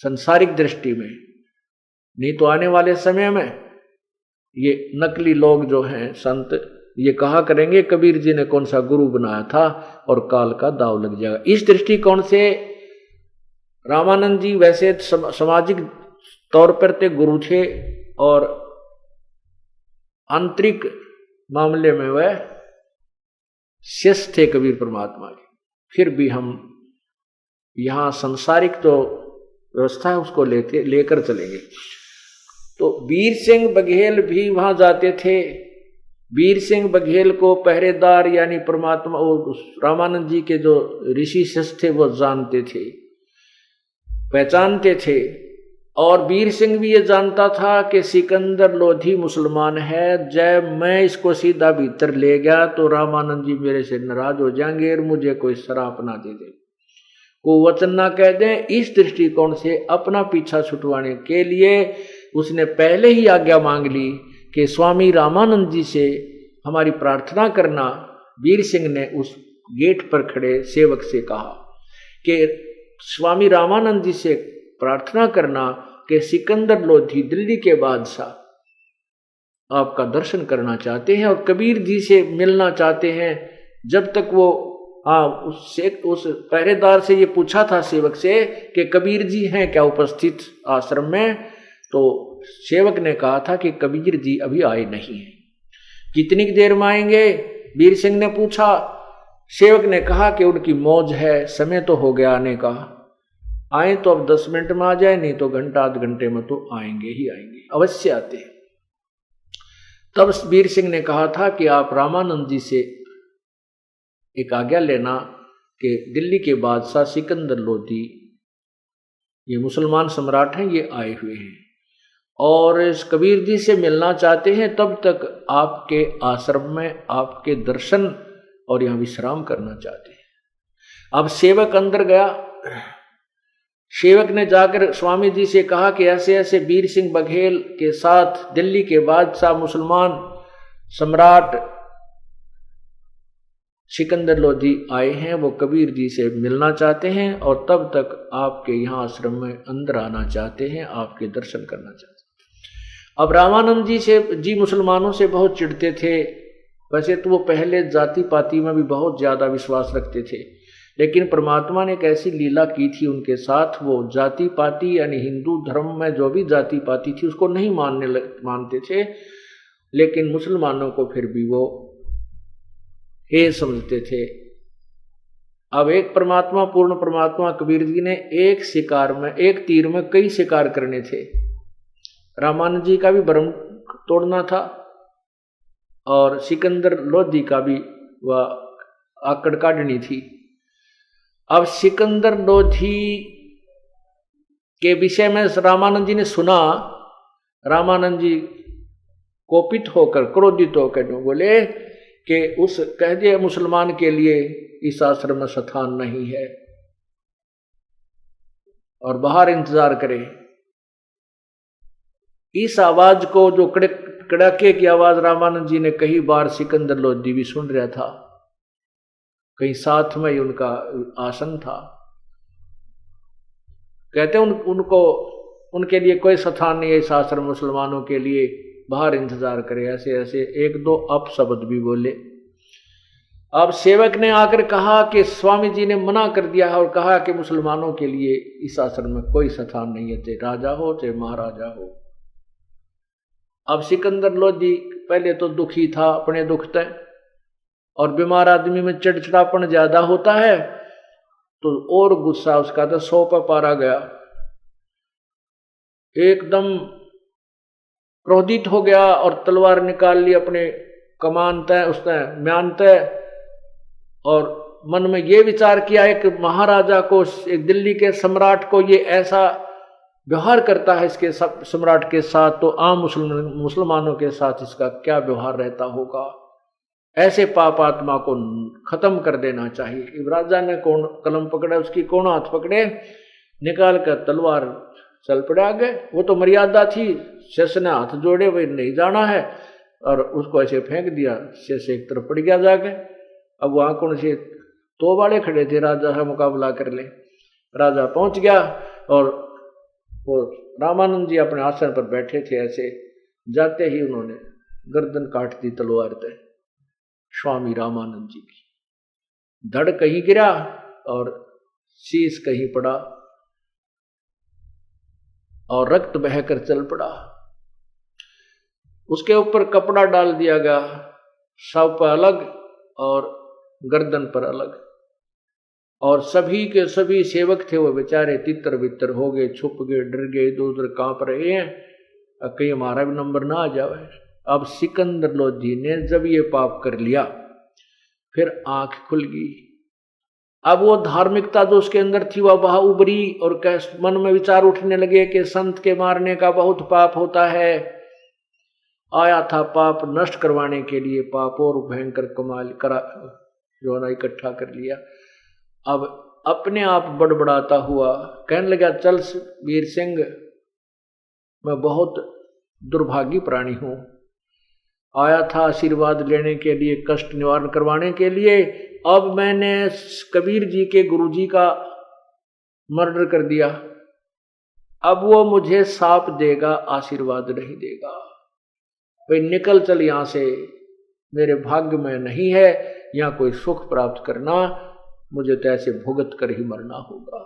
Speaker 2: संसारिक दृष्टि में, नहीं तो आने वाले समय में ये नकली लोग जो हैं संत ये कहा करेंगे कबीर जी ने कौन सा गुरु बनाया था, और काल का दाव लग जाएगा। इस दृष्टिकोण से रामानंद जी वैसे सामाजिक तौर पर ते गुरु थे और आंतरिक मामले में वह शिष्य थे कबीर परमात्मा के। फिर भी हम यहाँ सांसारिक तो व्यवस्था है उसको लेकर चलेंगे। तो वीर सिंह बघेल भी वहां जाते थे। वीर सिंह बघेल को पहरेदार यानी परमात्मा रामानंद जी के जो ऋषि शिष्य थे वो जानते थे, पहचानते थे। और वीर सिंह भी ये जानता था कि सिकंदर लोधी मुसलमान है, जब मैं इसको सीधा भीतर ले गया तो रामानंद जी मेरे से नाराज हो जाएंगे और मुझे कोई शराप ना दे दे, को वचन ना कह दें। इस दृष्टिकोण से अपना पीछा छुटवाने के लिए उसने पहले ही आज्ञा मांग ली कि स्वामी रामानंद जी से हमारी प्रार्थना करना। वीर सिंह ने उस गेट पर खड़े सेवक से कहा कि स्वामी रामानंद जी से प्रार्थना करना कि सिकंदर लोधी दिल्ली के बादशाह आपका दर्शन करना चाहते हैं और कबीर जी से मिलना चाहते हैं। जब तक वो उस पहरेदार से ये पूछा था सेवक से कि कबीर जी हैं क्या उपस्थित आश्रम में, तो सेवक ने कहा था कि कबीर जी अभी आए नहीं हैं। कितनी देर में आएंगे, वीर सिंह ने पूछा। सेवक ने कहा कि उनकी मौज है, समय तो हो गया आने का, आए तो अब 10 मिनट में आ जाए, नहीं तो घंटा आध घंटे में तो आएंगे ही आएंगे, अवश्य आते हैं। तब वीर सिंह ने कहा था कि आप रामानंद जी से एक आज्ञा लेना कि दिल्ली के बादशाह सिकंदर लोधी ये मुसलमान सम्राट हैं, ये आए हुए हैं और इस कबीर जी से मिलना चाहते हैं, तब तक आपके आश्रम में आपके दर्शन और यहाँ विश्राम करना चाहते हैं। अब सेवक अंदर गया। सेवक ने जाकर स्वामी जी से कहा कि ऐसे ऐसे वीर सिंह बघेल के साथ दिल्ली के बादशाह मुसलमान सम्राट सिकंदर लोधी आए हैं, वो कबीर जी से मिलना चाहते हैं और तब तक आपके यहाँ आश्रम में अंदर आना चाहते हैं, आपके दर्शन करना चाहते हैं। अब रामानंद जी मुसलमानों से बहुत चिढ़ते थे। वैसे तो वो पहले जाति पाति में भी बहुत ज्यादा विश्वास रखते थे, लेकिन परमात्मा ने एक ऐसी लीला की थी उनके साथ, वो जाति पाति यानी हिंदू धर्म में जो भी जाति पाति थी उसको नहीं मानते थे, लेकिन मुसलमानों को फिर भी वो हे समझते थे। अब एक परमात्मा, पूर्ण परमात्मा कबीर जी ने एक तीर में कई शिकार करने थे। रामानंद जी का भी भ्रम तोड़ना था और सिकंदर लोधी का भी वह आकड़ काटनी थी। अब सिकंदर लोधी के विषय में रामानंद जी ने सुना। रामानंद जी कोपित होकर, क्रोधित होकर बोले कि उस कह दिए मुसलमान के लिए इस आश्रम में स्थान नहीं है और बाहर इंतजार करे। इस आवाज को, जो कड़ाके की आवाज रामानंद जी ने कई बार, सिकंदर लोधी भी सुन रहा था, कहीं साथ में ही उनका आसन था। कहते उनको उनके लिए कोई स्थान नहीं है इस आश्रम, मुसलमानों के लिए बाहर इंतजार करे। ऐसे ऐसे एक दो अपशब्द भी बोले। अब सेवक ने आकर कहा कि स्वामी जी ने मना कर दिया है और कहा कि मुसलमानों के लिए इस आश्रम में कोई स्थान नहीं है, चाहे राजा हो चाहे महाराजा हो। अब सिकंदर लोधी पहले तो दुखी था अपने दुख तय, और बीमार आदमी में चिड़चिड़ापन ज्यादा होता है तो और गुस्सा उसका तो 100 पर पारा गया। एकदम क्रोधित हो गया और तलवार निकाल ली अपने कमान तय, उसने म्यान तय, और मन में ये विचार किया एक महाराजा को, एक दिल्ली के सम्राट को ये ऐसा व्यवहार करता है इसके सम्राट के साथ, तो आम मुसलमानों के साथ इसका क्या व्यवहार रहता होगा। ऐसे पाप आत्मा को खत्म कर देना चाहिए। राजा ने कौन कलम पकड़ा, उसकी कौन हाथ पकड़े, निकाल कर तलवार चल पड़े आगे। वो तो मर्यादा थी, शेष ने हाथ जोड़े, वही नहीं जाना है, और उसको ऐसे फेंक दिया। शेष एक तरफ पड़ गया जाके। अब वहां कौन से तो वाले खड़े थे, राजा का मुकाबला कर ले। राजा पहुंच गया और वो रामानंद जी अपने आसन पर बैठे थे। ऐसे जाते ही उन्होंने गर्दन काट दी तलवार से स्वामी रामानंद जी की। धड़ कहीं गिरा और शीश कहीं पड़ा और रक्त बहकर चल पड़ा। उसके ऊपर कपड़ा डाल दिया गया, शव पर अलग और गर्दन पर अलग, और सभी के सभी सेवक थे वो बेचारे तितर बितर हो गए, छुप गए, डर गए, इधर उधर कांप रहे हैं, कहीं हमारा भी नंबर ना आ जाए। अब सिकंदर लोधी ने जब ये पाप कर लिया फिर आंख खुल गई। अब वो धार्मिकता जो उसके अंदर थी वह बाहर उभरी और मन में विचार उठने लगे कि संत के मारने का बहुत पाप होता है। आया था पाप नष्ट करवाने के लिए, पाप और भयंकर कमाल करा जो ना इकट्ठा कर लिया। अब अपने आप बड़बड़ाता हुआ कहने लगा, चल वीर सिंह, मैं बहुत दुर्भागी प्राणी हूं, आया था आशीर्वाद लेने के लिए, कष्ट निवारण करवाने के लिए। अब मैंने कबीर जी के गुरु जी का मर्डर कर दिया, अब वो मुझे साप देगा, आशीर्वाद नहीं देगा। भाई निकल चल यहां से, मेरे भाग्य में नहीं है यहाँ कोई सुख प्राप्त करना, मुझे तो ऐसे भुगत कर ही मरना होगा।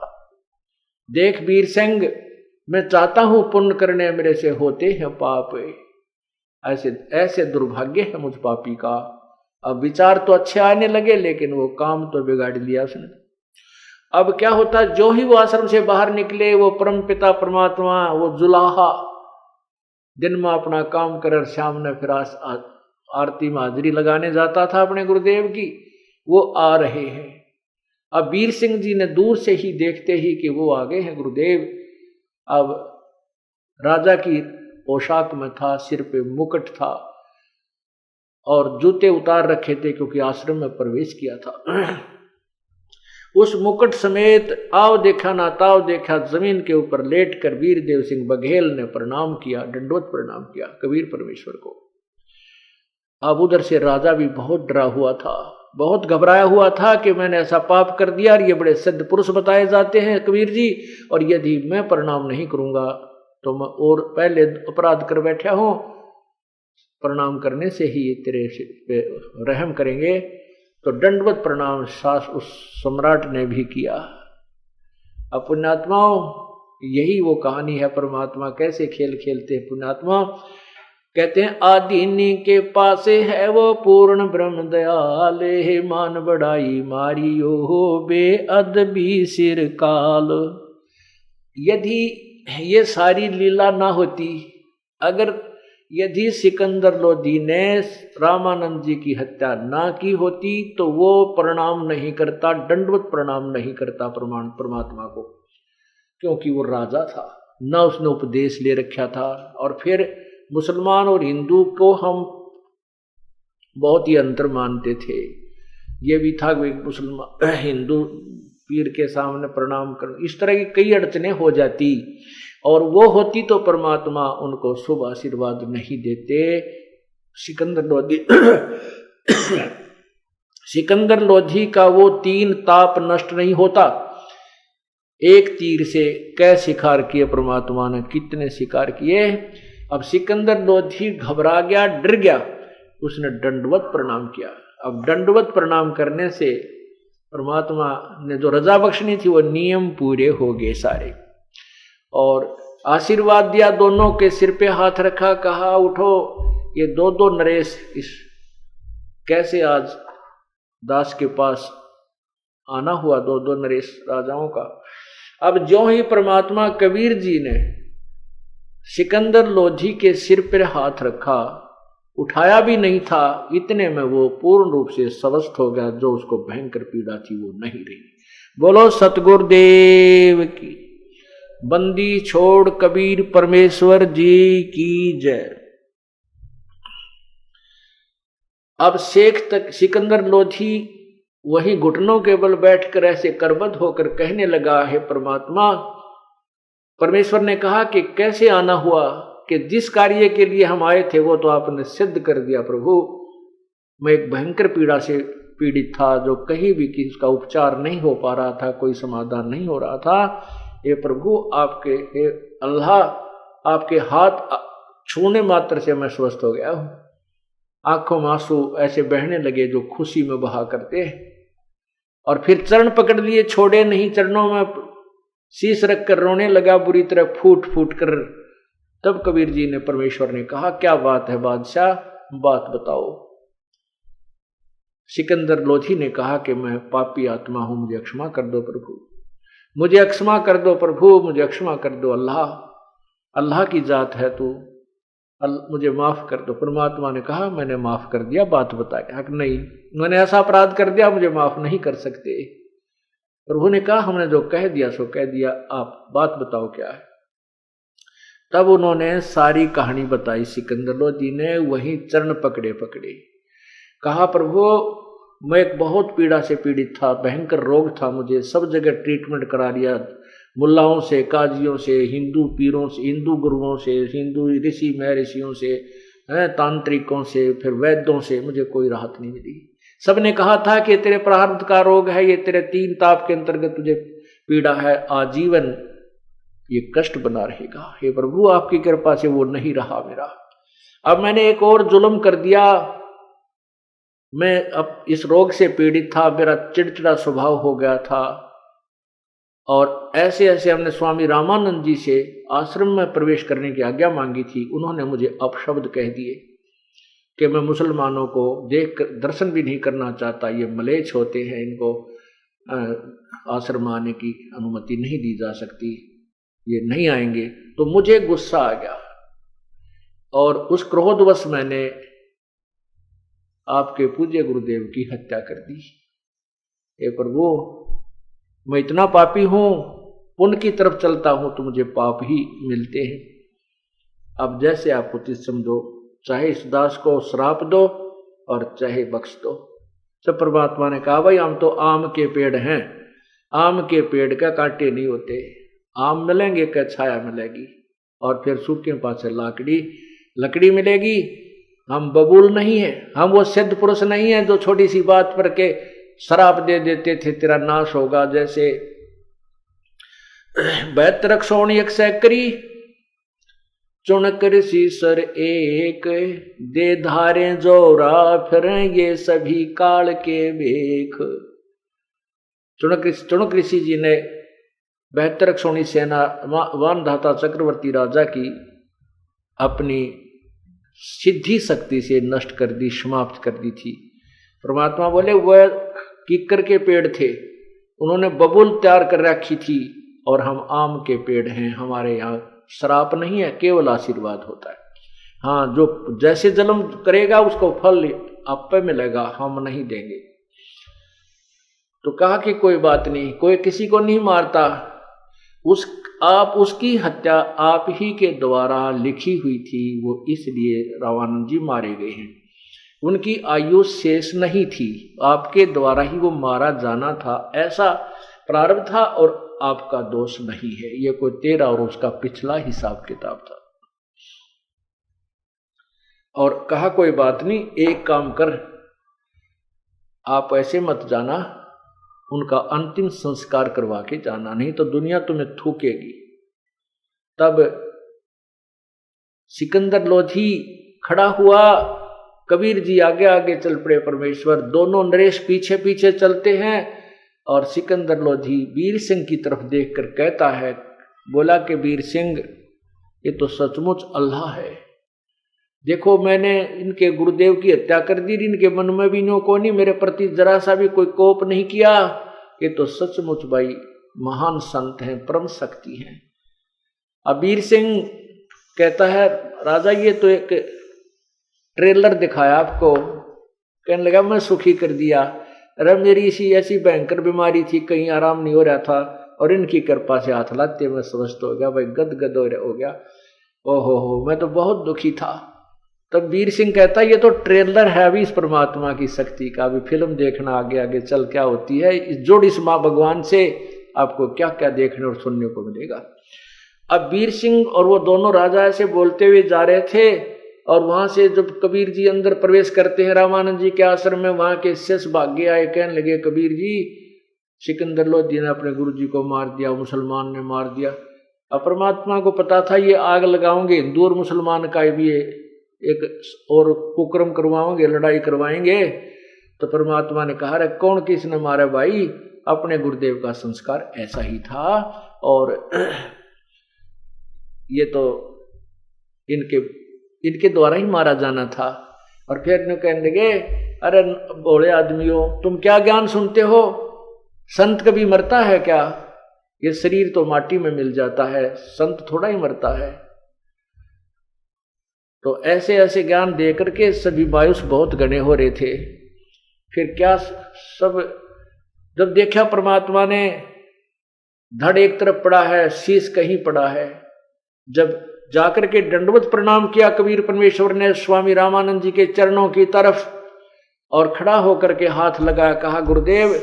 Speaker 2: देख वीर सिंह, मैं चाहता हूं पुण्य करने, मेरे से होते हैं पाप, ऐसे ऐसे दुर्भाग्य है मुझ पापी का। अब विचार तो अच्छे आने लगे लेकिन वो काम तो बिगाड़ लिया उसने। अब क्या होता, जो ही वो आश्रम से बाहर निकले, वो परम पिता परमात्मा, वो जुलाहा दिन में अपना काम कर, शाम ने फिर आरती में हाजिरी लगाने जाता था अपने गुरुदेव की, वो आ रहे हैं। अब वीर सिंह जी ने दूर से ही देखते ही कि वो आ गए हैं गुरुदेव। अब राजा की पोशाक में था, सिर पे मुकुट था और जूते उतार रखे थे क्योंकि आश्रम में प्रवेश किया था। उस मुकुट समेत आओ देखा ना ताव देखा, जमीन के ऊपर लेट कर वीरदेव सिंह बघेल ने प्रणाम किया, दंडवत प्रणाम किया कबीर परमेश्वर को। अब उधर से राजा भी बहुत डरा हुआ था, बहुत घबराया हुआ था कि मैंने ऐसा पाप कर दिया और ये बड़े सिद्ध पुरुष बताए जाते हैं कबीर जी, और यदि मैं प्रणाम नहीं करूंगा तो मैं और पहले अपराध कर बैठा हूं, प्रणाम करने से ही ये तेरे पे रहम करेंगे। तो दंडवत प्रणाम सास उस सम्राट ने भी किया। अब पुण्यात्माओं, यही वो कहानी है परमात्मा कैसे खेल खेलते हैं। पुण्यात्मा कहते हैं आदिनी के पास है वो पूर्ण ब्रह्म दयाल, हे मान बढ़ाई मारियो हो बेअदबी सिर काल। यदि ये सारी लीला ना होती, अगर यदि सिकंदर लोधी ने रामानंद जी की हत्या ना की होती तो वो प्रणाम नहीं करता, दंडवत प्रणाम नहीं करता परमात्मा को, क्योंकि वो राजा था, ना उसने उपदेश ले रखा था। और फिर मुसलमान और हिंदू को हम बहुत ही अंतर मानते थे। ये भी था कि मुसलमान हिंदू पीर के सामने प्रणाम कर, इस तरह की कई अड़चने हो जाती, और वो होती तो परमात्मा उनको शुभ आशीर्वाद नहीं देते। सिकंदर लोधी सिकंदर लोधी का वो 3 ताप नष्ट नहीं होता। एक तीर से कै शिकार किए परमात्मा ने, कितने शिकार किए। अब सिकंदर लोधी घबरा गया, डर गया, उसने दंडवत प्रणाम किया। अब दंडवत प्रणाम करने से परमात्मा ने जो रजा बख्शनी थी वो नियम पूरे हो गए सारे, और आशीर्वाद दिया, दोनों के सिर पे हाथ रखा, कहा उठो। ये 2 नरेश इस कैसे आज दास के पास आना हुआ, 2 नरेश राजाओं का। अब जो ही परमात्मा कबीर जी ने सिकंदर लोधी के सिर पर हाथ रखा, उठाया भी नहीं था, इतने में वो पूर्ण रूप से स्वस्थ हो गया। जो उसको भयंकर पीड़ा थी वो नहीं रही। बोलो सतगुरुदेव की। बंदी छोड़ कबीर परमेश्वर जी की जय। अब शेख तक सिकंदर लोधी वही घुटनों के बल बैठकर ऐसे करबद्ध होकर कहने लगा, हे परमात्मा। परमेश्वर ने कहा कि कैसे आना हुआ, कि जिस कार्य के लिए हम आए थे वो तो आपने सिद्ध कर दिया प्रभु। मैं एक भयंकर पीड़ा से पीड़ित था, जो कहीं भी किसी का उपचार नहीं हो पा रहा था, कोई समाधान नहीं हो रहा था। ये प्रभु आपके, हे अल्लाह, आपके हाथ छूने मात्र से मैं स्वस्थ हो गया हूं। आंखों में आंसू ऐसे बहने लगे जो खुशी में बहा करते, और फिर चरण पकड़ लिए, छोड़े नहीं, चरणों में शीश रखकर रोने लगा बुरी तरह फूट फूट कर। तब कबीर जी ने, परमेश्वर ने कहा, क्या बात है बादशाह, बात बताओ। सिकंदर लोधी ने कहा कि मैं पापी आत्मा हूं, मुझे क्षमा कर दो प्रभु, मुझे क्षमा कर दो प्रभु, मुझे क्षमा कर दो। अल्लाह, अल्लाह की जात है तू, मुझे माफ कर दो। परमात्मा ने कहा, मैंने माफ कर दिया, बात बताया। नहीं, मैंने ऐसा अपराध कर दिया, मुझे माफ नहीं कर सकते। प्रभु ने कहा, हमने जो कह दिया सो कह दिया, आप बात बताओ क्या है। तब उन्होंने सारी कहानी बताई। सिकंदर लोधी ने वहीं चरण पकड़े पकड़े कहा, प्रभु मैं एक बहुत पीड़ा से पीड़ित था, भयंकर रोग था, मुझे सब जगह ट्रीटमेंट करा लिया, मुल्लाओं से, काजियों से, हिंदू पीरों से, हिंदू गुरुओं से, हिंदू ऋषि महर्षियों से, तांत्रिकों से, फिर वैद्यों से, मुझे कोई राहत नहीं मिली। सबने कहा था कि तेरे प्रारब्ध का रोग है, ये तेरे 3 ताप के अंतर्गत तुझे पीड़ा है, आजीवन ये कष्ट बना रहेगा। हे प्रभु आपकी कृपा से वो नहीं रहा मेरा। अब मैंने एक और जुल्म कर दिया, मैं अब इस रोग से पीड़ित था, मेरा चिड़चिड़ा स्वभाव हो गया था, और ऐसे ऐसे हमने स्वामी रामानंद जी से आश्रम में प्रवेश करने की आज्ञा मांगी थी। उन्होंने मुझे अपशब्द कह दिए कि मैं मुसलमानों को देख कर दर्शन भी नहीं करना चाहता, ये मलेच्छ होते हैं, इनको आश्रम आने की अनुमति नहीं दी जा सकती, ये नहीं आएंगे। तो मुझे गुस्सा आ गया, और उस क्रोधवश मैंने आपके पूज्य गुरुदेव की हत्या कर दी। हे प्रभु मैं इतना पापी हूं, पुण्य की तरफ चलता हूं तो मुझे पाप ही मिलते हैं। अब जैसे आप उचित समझो, चाहे इस दास को श्राप दो और चाहे बख्श दो। जब परमात्मा ने कहा, भाई हम तो आम के पेड़ हैं, आम के पेड़ का कांटे नहीं होते, आम मिलेंगे क्या छाया मिलेगी, और फिर सूखे पास लकड़ी मिलेगी, हम बबूल नहीं है, हम वो सिद्ध पुरुष नहीं है जो छोटी सी बात पर के शराप दे देते थे तेरा नाश होगा। जैसे 72 सोनी 100 करी चुनकर सीसर एक दे धारे जोरा फिर ये सभी काल के बेख। चुनक ऋषि जी ने 72 सोनी सेना वानधाता चक्रवर्ती राजा की अपनी सिद्धि शक्ति से नष्ट कर दी, समाप्त कर दी थी। परमात्मा बोले वह कीकर के पेड़ थे, उन्होंने बबूल तैयार कर रखी थी और हम आम के पेड़ हैं। हमारे यहाँ श्राप नहीं है, केवल आशीर्वाद होता है। हाँ, जो जैसे जन्म करेगा उसको फल आप पे मिलेगा, हम नहीं देंगे। तो कहा कि कोई बात नहीं, कोई किसी को नहीं मारता, आप उसकी हत्या आप ही के द्वारा लिखी हुई थी, वो इसलिए रामानंद जी मारे गए हैं। उनकी आयु शेष नहीं थी, आपके द्वारा ही वो मारा जाना था, ऐसा प्रारब्ध था और आपका दोष नहीं है। ये कोई तेरा और उसका पिछला हिसाब किताब था। और कहा कोई बात नहीं, एक काम कर, आप ऐसे मत जाना, उनका अंतिम संस्कार करवा के जाना, नहीं तो दुनिया तुम्हें थूकेगी। तब सिकंदर लोधी खड़ा हुआ, कबीर जी आगे आगे चल पड़े, परमेश्वर दोनों नरेश पीछे पीछे चलते हैं। और सिकंदर लोधी वीर सिंह की तरफ देखकर कहता है, बोला कि वीर सिंह ये तो सचमुच अल्लाह है। देखो मैंने इनके गुरुदेव की हत्या कर दी, इनके मन में भी नो को नहीं मेरे प्रति जरा सा भी कोई कोप नहीं किया। ये तो सचमुच भाई महान संत हैं, परम शक्ति हैं। अब वीर सिंह कहता है, राजा ये तो एक ट्रेलर दिखाया आपको। कहने लगा मैं सुखी कर दिया। अरे मेरी इसी ऐसी भयंकर बीमारी थी, कहीं आराम नहीं हो रहा था, और इनकी कृपा से हाथ लाते मैं स्वस्थ हो गया भाई, गदगद हो गया। ओहो मैं तो बहुत दुखी था। तब वीर सिंह कहता ये तो ट्रेलर है अभी इस परमात्मा की शक्ति का, अभी फिल्म देखना आगे आगे चल क्या होती है। इस जोड़ इस माँ भगवान से आपको क्या क्या देखने और सुनने को मिलेगा। अब वीर सिंह और वो दोनों राजा ऐसे बोलते हुए जा रहे थे, और वहां से जब कबीर जी अंदर प्रवेश करते हैं रामानंद जी के आश्रम में, वहां के शिष्य भाग्य आए, कहने लगे कबीर जी सिकंदर लोधी ने अपने गुरु जी को मार दिया, मुसलमान ने मार दिया। अब परमात्मा को पता था ये आग लगाओगे हिंदू और मुसलमान का भी एक और कुकर्म करवाओगे, लड़ाई करवाएंगे। तो परमात्मा ने कहा, कौन किसने मारा भाई, अपने गुरुदेव का संस्कार ऐसा ही था, और ये तो इनके द्वारा ही मारा जाना था। और फिर ने कहने लगे, अरे भोले आदमियों तुम क्या ज्ञान सुनते हो, संत कभी मरता है क्या? ये शरीर तो माटी में मिल जाता है, संत थोड़ा ही मरता है। तो ऐसे ऐसे ज्ञान दे करके सभी मायूस बहुत घने हो रहे थे। फिर क्या सब जब देखा परमात्मा ने, धड़ एक तरफ पड़ा है, शीश कहीं पड़ा है। जब जाकर के दंडवत प्रणाम किया कबीर परमेश्वर ने स्वामी रामानंद जी के चरणों की तरफ, और खड़ा होकर के हाथ लगाया, कहा गुरुदेव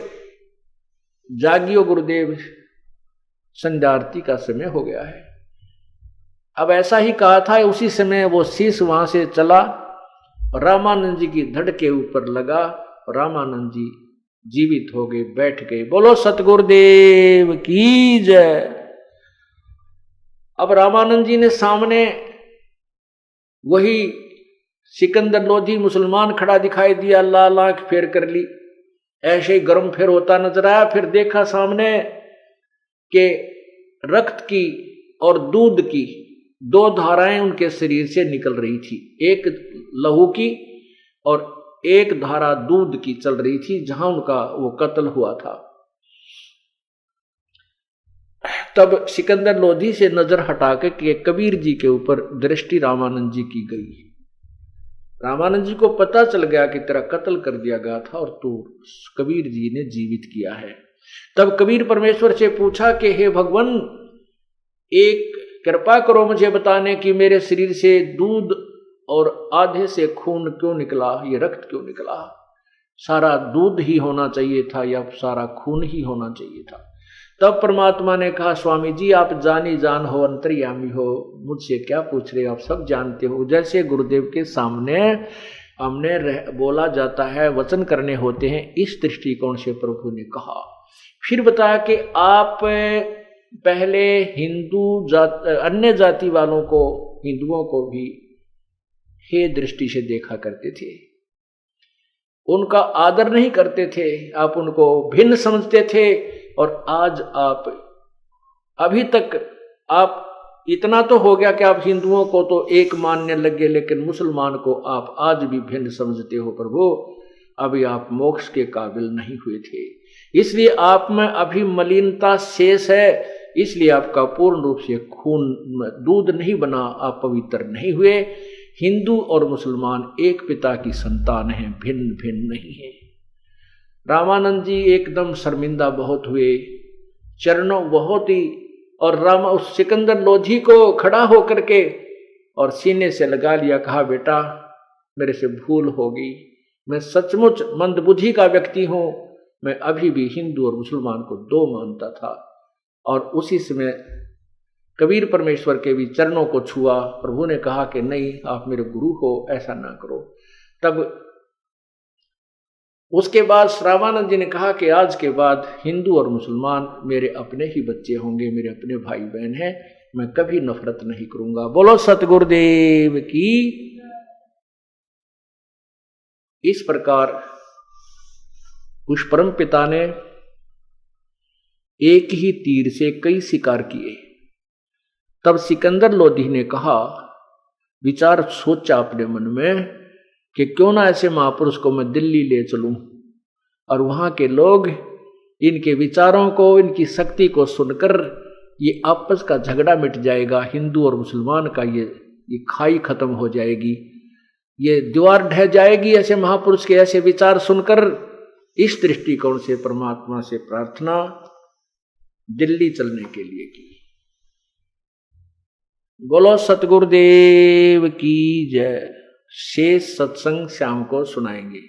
Speaker 2: जागियो गुरुदेव, संध्या आरती का समय हो गया है। अब ऐसा ही कहा था, उसी समय वो शीश वहां से चला और रामानंद जी की धड़ के ऊपर लगा, और रामानंद जी जीवित हो गए, बैठ गए। बोलो सतगुरुदेव की जय। अब रामानंद जी ने सामने वही सिकंदर लोधी मुसलमान खड़ा दिखाई दिया, लाल आंख फेर कर ली, ऐसे ही गर्म फेर होता नजर आया। फिर देखा सामने के रक्त की और दूध की दो धाराएं उनके शरीर से निकल रही थी, एक लहू की और एक धारा दूध की चल रही थी, जहां उनका वो कत्ल हुआ था। तब सिकंदर लोधी से नजर हटा के कबीर जी के ऊपर दृष्टि रामानंद जी की गई। रामानंद जी को पता चल गया कि तेरा कत्ल कर दिया गया था और तू कबीर जी ने जीवित किया है। तब कबीर परमेश्वर से पूछा कि हे भगवान, एक कृपा करो मुझे बताने कि मेरे शरीर से दूध और आधे से खून क्यों निकला, ये रक्त क्यों निकला? सारा दूध ही होना चाहिए था या सारा खून ही होना चाहिए था? तब परमात्मा ने कहा, स्वामी जी आप जानी जान हो, अंतर्यामी हो, मुझसे क्या पूछ रहे हो, आप सब जानते हो। जैसे गुरुदेव के सामने हमने बोला जाता है, वचन करने होते हैं, इस दृष्टिकोण से प्रभु ने कहा। फिर बताया कि आप पहले अन्य जाति वालों को, हिंदुओं को भी हे दृष्टि से देखा करते थे, उनका आदर नहीं करते थे, आप उनको भिन्न समझते थे। और आज आप अभी तक आप इतना तो हो गया कि आप हिंदुओं को तो एक मानने लगे, लेकिन मुसलमान को आप आज भी भिन्न समझते हो। प्रभु अभी आप मोक्ष के काबिल नहीं हुए थे, इसलिए आप में अभी मलिनता शेष है, इसलिए आपका पूर्ण रूप से खून दूध नहीं बना, आप पवित्र नहीं हुए। हिंदू और मुसलमान एक पिता की संतान हैं, भिन्न भिन्न नहीं है। रामानंद जी एकदम शर्मिंदा बहुत हुए, चरणों बहुत ही, और उस सिकंदर लोधी को खड़ा होकर के और सीने से लगा लिया, कहा बेटा मेरे से भूल हो गई, मैं सचमुच मंदबुद्धि का व्यक्ति हूं, मैं अभी भी हिंदू और मुसलमान को दो मानता था। और उसी समय कबीर परमेश्वर के भी चरणों को छुआ। प्रभु ने कहा कि नहीं, आप मेरे गुरु हो, ऐसा ना करो। तब उसके बाद श्रावानंद जी ने कहा कि आज के बाद हिंदू और मुसलमान मेरे अपने ही बच्चे होंगे, मेरे अपने भाई बहन हैं, मैं कभी नफरत नहीं करूंगा। बोलो सतगुरुदेव की। इस प्रकार उस परम पिता ने एक ही तीर से कई शिकार किए। तब सिकंदर लोधी ने कहा, विचार सोचा अपने मन में कि क्यों ना ऐसे महापुरुष को मैं दिल्ली ले चलूं और वहां के लोग इनके विचारों को, इनकी शक्ति को सुनकर ये आपस का झगड़ा मिट जाएगा, हिंदू और मुसलमान का ये खाई खत्म हो जाएगी, ये दीवार ढह जाएगी ऐसे महापुरुष के ऐसे विचार सुनकर। इस दृष्टिकोण से परमात्मा से प्रार्थना दिल्ली चलने के लिए की। बोलो सतगुरुदेव की जय। शेष सत्संग शाम को सुनाएंगे।